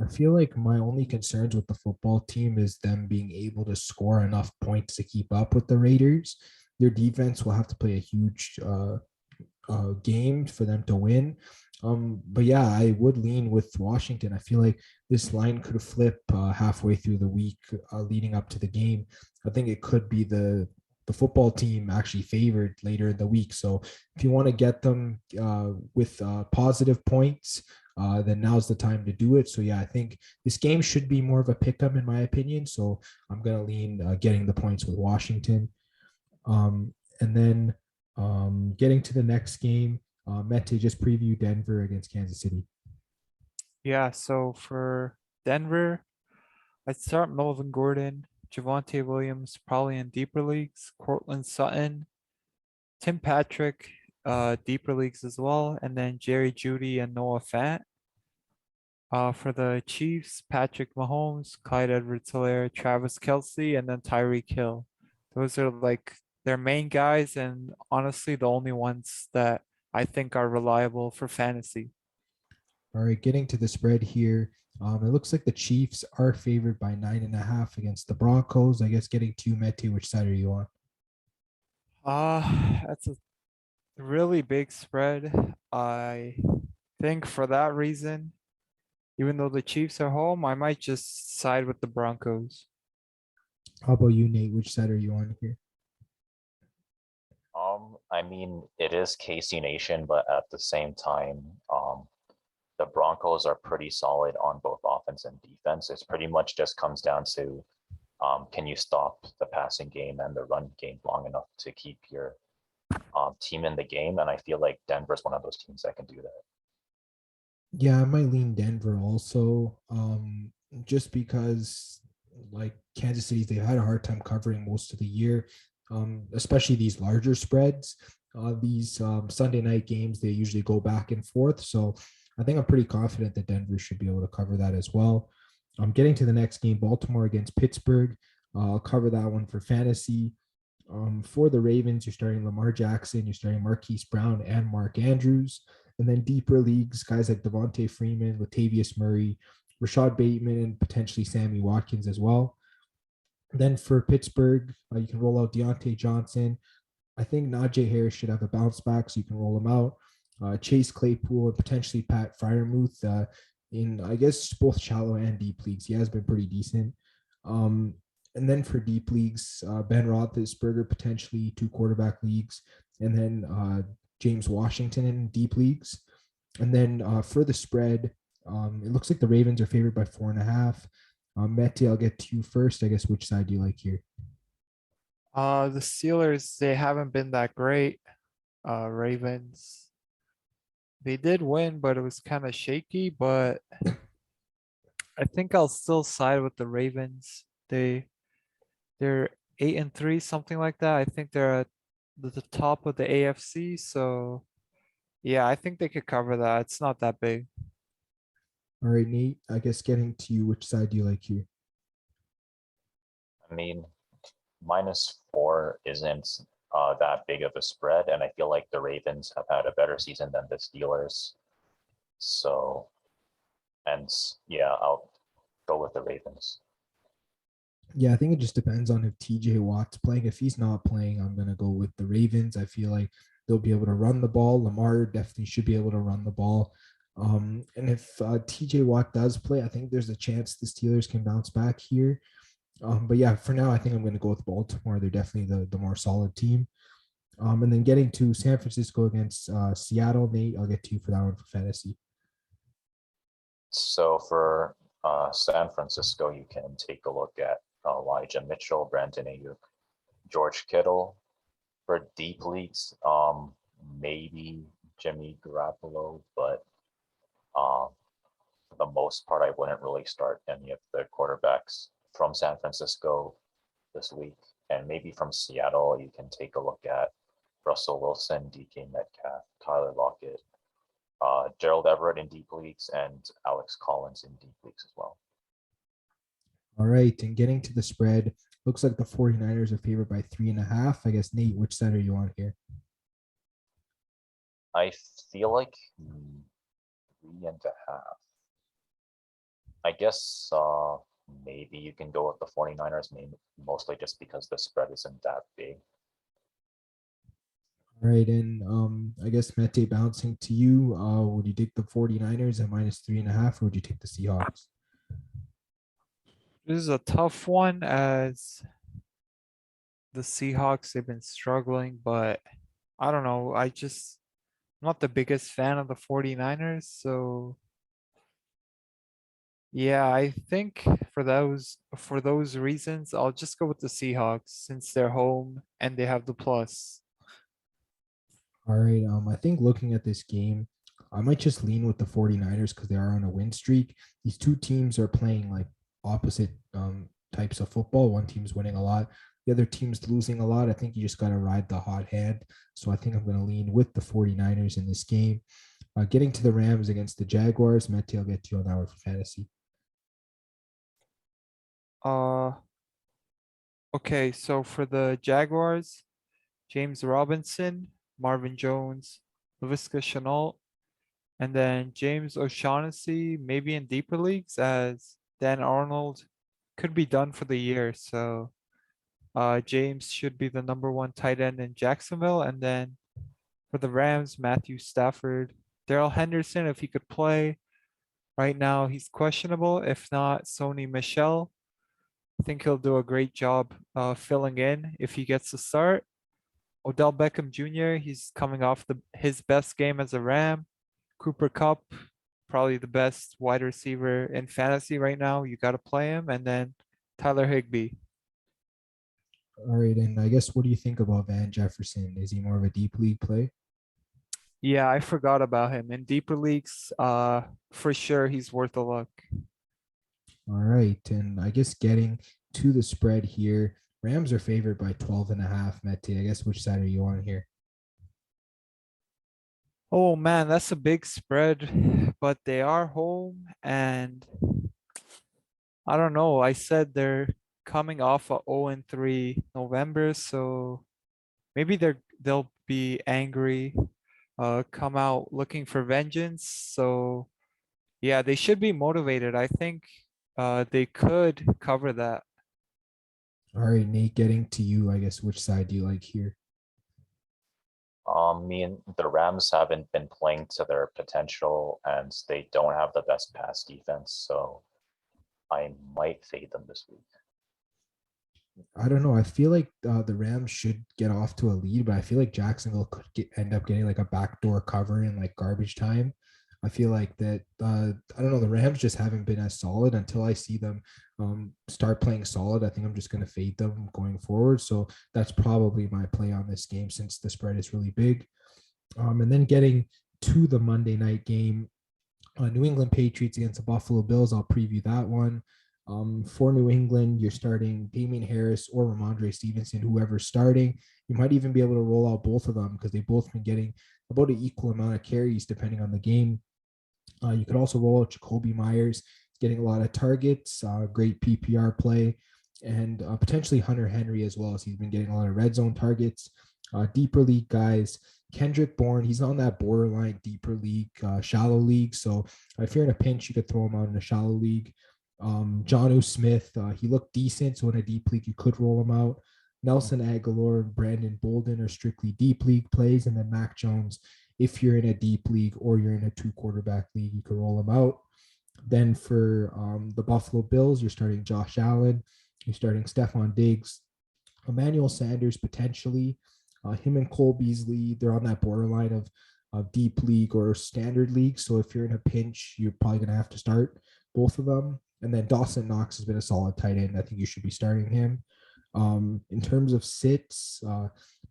I feel like my only concerns with the football team is them being able to score enough points to keep up with the Raiders. Their defense will have to play a huge game for them to win. But yeah, I would lean with Washington. I feel like this line could flip halfway through the week leading up to the game. I think it could be the football team actually favored later in the week. So if you want to get them with positive points, then now's the time to do it. So yeah, I think this game should be more of a pick-em in my opinion. So I'm going to lean getting the points with Washington. And then getting to the next game, Mete, just preview Denver against Kansas City. Yeah, so for Denver, I'd start Melvin Gordon, Javonte Williams, probably in deeper leagues, Cortland Sutton, Tim Patrick, deeper leagues as well, and then Jerry Judy and Noah Fant. For the Chiefs, Patrick Mahomes, Clyde Edwards-Helaire, Travis Kelsey, and then Tyreek Hill. Those are like their main guys, and honestly, the only ones that I think are reliable for fantasy. All right, getting to the spread here. It looks like the Chiefs are favored by 9.5 against the Broncos. I guess getting to Mete, which side are you on? That's a really big spread. I think for that reason, even though the Chiefs are home, I might just side with the Broncos. How about you, Nate? Which side are you on here? I mean, it is KC Nation, but at the same time, the Broncos are pretty solid on both offense and defense. It's pretty much just comes down to can you stop the passing game and the run game long enough to keep your team in the game? And I feel like Denver's one of those teams that can do that. Yeah, I might lean Denver also. Just because like Kansas City, they had a hard time covering most of the year, especially these larger spreads. These Sunday night games, they usually go back and forth. So I think I'm pretty confident that Denver should be able to cover that as well. Getting to the next game, Baltimore against Pittsburgh. I'll cover that one for fantasy. For the Ravens, you're starting Lamar Jackson, you're starting Marquise Brown and Mark Andrews. And then deeper leagues, guys like Devontae Freeman, Latavius Murray, Rashad Bateman, and potentially Sammy Watkins as well. Then for Pittsburgh, you can roll out Deontay Johnson. I think Najee Harris should have a bounce back, so you can roll him out. Chase Claypool and potentially Pat Fryermuth in, I guess, both shallow and deep leagues. He has been pretty decent. And then for deep leagues, Ben Roethlisberger, potentially 2 quarterback leagues. And then James Washington in deep leagues. And then for the spread, it looks like the Ravens are favored by 4.5. Mete, I'll get to you first. I guess which side do you like here? The Steelers, they haven't been that great. Ravens, they did win, but it was kind of shaky. But I think I'll still side with the Ravens. They're 8-3, something like that. I think they're at the top of the AFC. So yeah, I think they could cover that. It's not that big. All right, Nate, I guess getting to you, which side do you like here? I mean, -4 isn't that big of a spread, and I feel like the Ravens have had a better season than the Steelers. So, and yeah, I'll go with the Ravens. Yeah, I think it just depends on if TJ Watt's playing. If he's not playing, I'm going to go with the Ravens. I feel like they'll be able to run the ball. Lamar definitely should be able to run the ball. And if TJ Watt does play, I think there's a chance the Steelers can bounce back here. But yeah, for now, I think I'm going to go with Baltimore. They're definitely the more solid team. And then getting to San Francisco against Seattle, Nate, I'll get to you for that one for fantasy. So for San Francisco, you can take a look at Elijah Mitchell, Brandon Ayuk, George Kittle. For deep leagues, maybe Jimmy Garoppolo, but for the most part, I wouldn't really start any of the quarterbacks from San Francisco this week. And maybe from Seattle, you can take a look at Russell Wilson, DK Metcalf, Tyler Lockett, Gerald Everett in deep leagues, and Alex Collins in deep leagues as well. All right. And getting to the spread, looks like the 49ers are favored by 3.5. I guess, Nate, which side are you on here? I feel like 3.5. I guess maybe you can go with the 49ers, mostly just because the spread isn't that big. All right. And I guess, Mete, bouncing to you, would you take the 49ers at -3.5, or would you take the Seahawks? This is a tough one as the Seahawks, they've been struggling, but I don't know. I'm not the biggest fan of the 49ers. So yeah, I think for those reasons, I'll just go with the Seahawks since they're home and they have the plus. All right. I think looking at this game, I might just lean with the 49ers because they are on a win streak. These two teams are playing like opposite types of football. One team's winning a lot, the other team's losing a lot. I think you just got to ride the hot hand. So I think I'm going to lean with the 49ers in this game. Getting to the Rams against the Jaguars, Mete, I'll get to you on that one for fantasy. Uh, okay, so for the Jaguars, James Robinson, Marvin Jones, Laviska Shenault, and then James O'Shaughnessy, maybe in deeper leagues, as Dan Arnold could be done for the year. So James should be the number one tight end in Jacksonville. And then for the Rams, Matthew Stafford, Darrell Henderson, if he could play. Right now, he's questionable. If not, Sony Michel. I think he'll do a great job filling in if he gets to start. Odell Beckham Jr., he's coming off his best game as a Ram. Cooper Kupp, probably the best wide receiver in fantasy right now. You got to play him. And then Tyler Higbee. All right, and I guess what do you think about Van Jefferson? Is he more of a deep league play? Yeah, I forgot about him. In deeper leagues, for sure he's worth a look. All right, and I guess getting to the spread here, Rams are favored by 12.5. Mete, I guess which side are you on here? Oh man, that's a big spread, but they are home and I don't know. I said they're coming off a 0-3 November, so maybe they'll be angry, come out looking for vengeance. So yeah, they should be motivated. I think they could cover that. All right, Nate, getting to you, I guess which side do you like here? Me and the Rams haven't been playing to their potential, and they don't have the best pass defense, so I might fade them this week. I don't know. I feel like the Rams should get off to a lead, but I feel like Jacksonville could end up getting like a backdoor cover in like garbage time. I feel like that. I don't know. The Rams just haven't been as solid until I see them start playing solid. I think I'm just going to fade them going forward. So that's probably my play on this game since the spread is really big. And then getting to the Monday night game, New England Patriots against the Buffalo Bills. I'll preview that one. For New England, you're starting Damian Harris or Ramondre Stevenson, whoever's starting. You might even be able to roll out both of them because they've both been getting about an equal amount of carries depending on the game. You could also roll out Jacoby Myers, getting a lot of targets, great PPR play, and potentially Hunter Henry as well, as he's been getting a lot of red zone targets. Deeper league guys, Kendrick Bourne, he's on that borderline deeper league, shallow league. So if you're in a pinch, you could throw him out in a shallow league. Jonnu Smith, he looked decent. So in a deep league, you could roll him out. Nelson Aguilar and Brandon Bolden are strictly deep league plays. And then Mac Jones, if you're in a deep league or you're in a 2 quarterback league, you can roll him out. Then for the Buffalo Bills, you're starting Josh Allen, you're starting Stephon Diggs, Emmanuel Sanders potentially. Him and Cole Beasley, they're on that borderline of deep league or standard league. So if you're in a pinch, you're probably going to have to start both of them. And then Dawson Knox has been a solid tight end. I think you should be starting him. In terms of sits,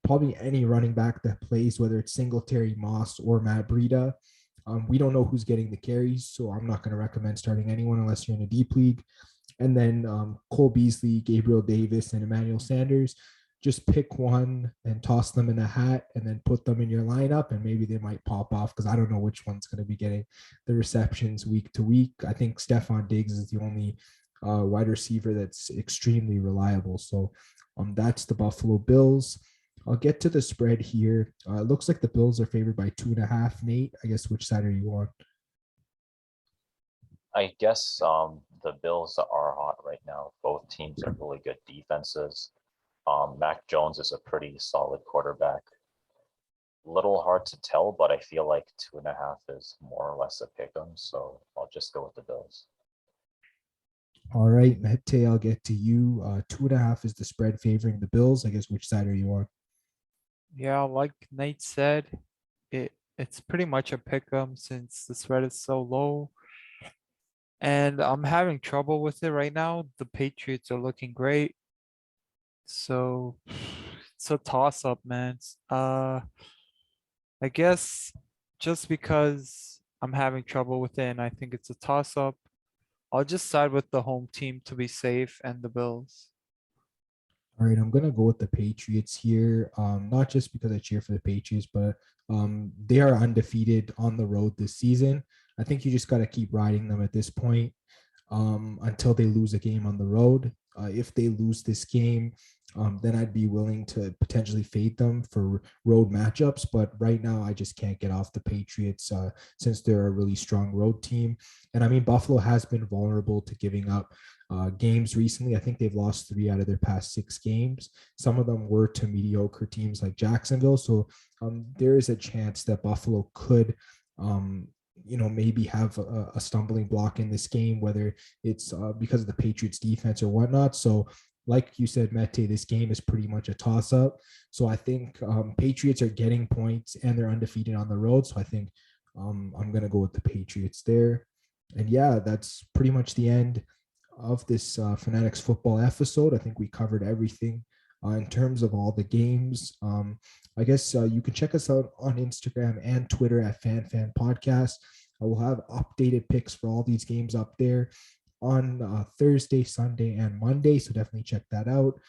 probably any running back that plays, whether it's Singletary, Moss, or Matt Breida. We don't know who's getting the carries, so I'm not going to recommend starting anyone unless you're in a deep league. And then Cole Beasley, Gabriel Davis, and Emmanuel Sanders. Just pick one and toss them in a hat and then put them in your lineup, and maybe they might pop off because I don't know which one's going to be getting the receptions week to week. I think Stephon Diggs is the only wide receiver that's extremely reliable. So that's the Buffalo Bills. I'll get to the spread here. It looks like the Bills are favored by 2.5. Nate, I guess which side are you on? I guess the Bills are hot right now. Both teams are really good defenses. Mac Jones is a pretty solid quarterback. Little hard to tell, but I feel like 2.5 is more or less a pick 'em, so I'll just go with the Bills. All right, Mete, I'll get to you. 2.5 is the spread favoring the Bills. I guess which side are you on? Yeah, like Nate said, it's pretty much a pick 'em since the spread is so low. And I'm having trouble with it right now. The Patriots are looking great. So it's a toss up, man. I guess just because I'm having trouble with it and I think it's a toss up, I'll just side with the home team to be safe and the Bills. All right, I'm gonna go with the Patriots here. Not just because I cheer for the Patriots, but they are undefeated on the road this season. I think you just got to keep riding them at this point until they lose a game on the road. If they lose this game, then I'd be willing to potentially fade them for road matchups. But right now, I just can't get off the Patriots since they're a really strong road team. And I mean, Buffalo has been vulnerable to giving up games recently. I think they've lost 3 out of their past 6 games. Some of them were to mediocre teams like Jacksonville. So there is a chance that Buffalo could maybe have a stumbling block in this game, whether it's because of the Patriots defense or whatnot. So like you said, Mete, this game is pretty much a toss up. So I think Patriots are getting points and they're undefeated on the road. So I think I'm going to go with the Patriots there. And yeah, that's pretty much the end of this Fanatics football episode. I think we covered everything in terms of all the games. I guess you can check us out on Instagram and Twitter at FanFan Podcast. I will have updated picks for all these games up there on Thursday, Sunday, and Monday. So definitely check that out.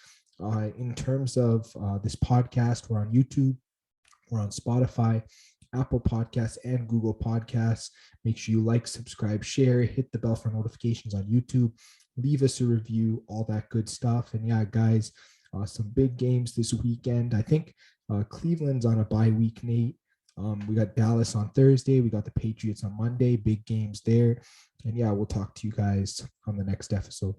In terms of this podcast, we're on YouTube, we're on Spotify, Apple Podcasts, and Google Podcasts. Make sure you like, subscribe, share, hit the bell for notifications on YouTube, leave us a review, all that good stuff. And yeah, guys, some big games this weekend. I think Cleveland's on a bye week, Nate. We got Dallas on Thursday. We got the Patriots on Monday. Big games there. And yeah, we'll talk to you guys on the next episode.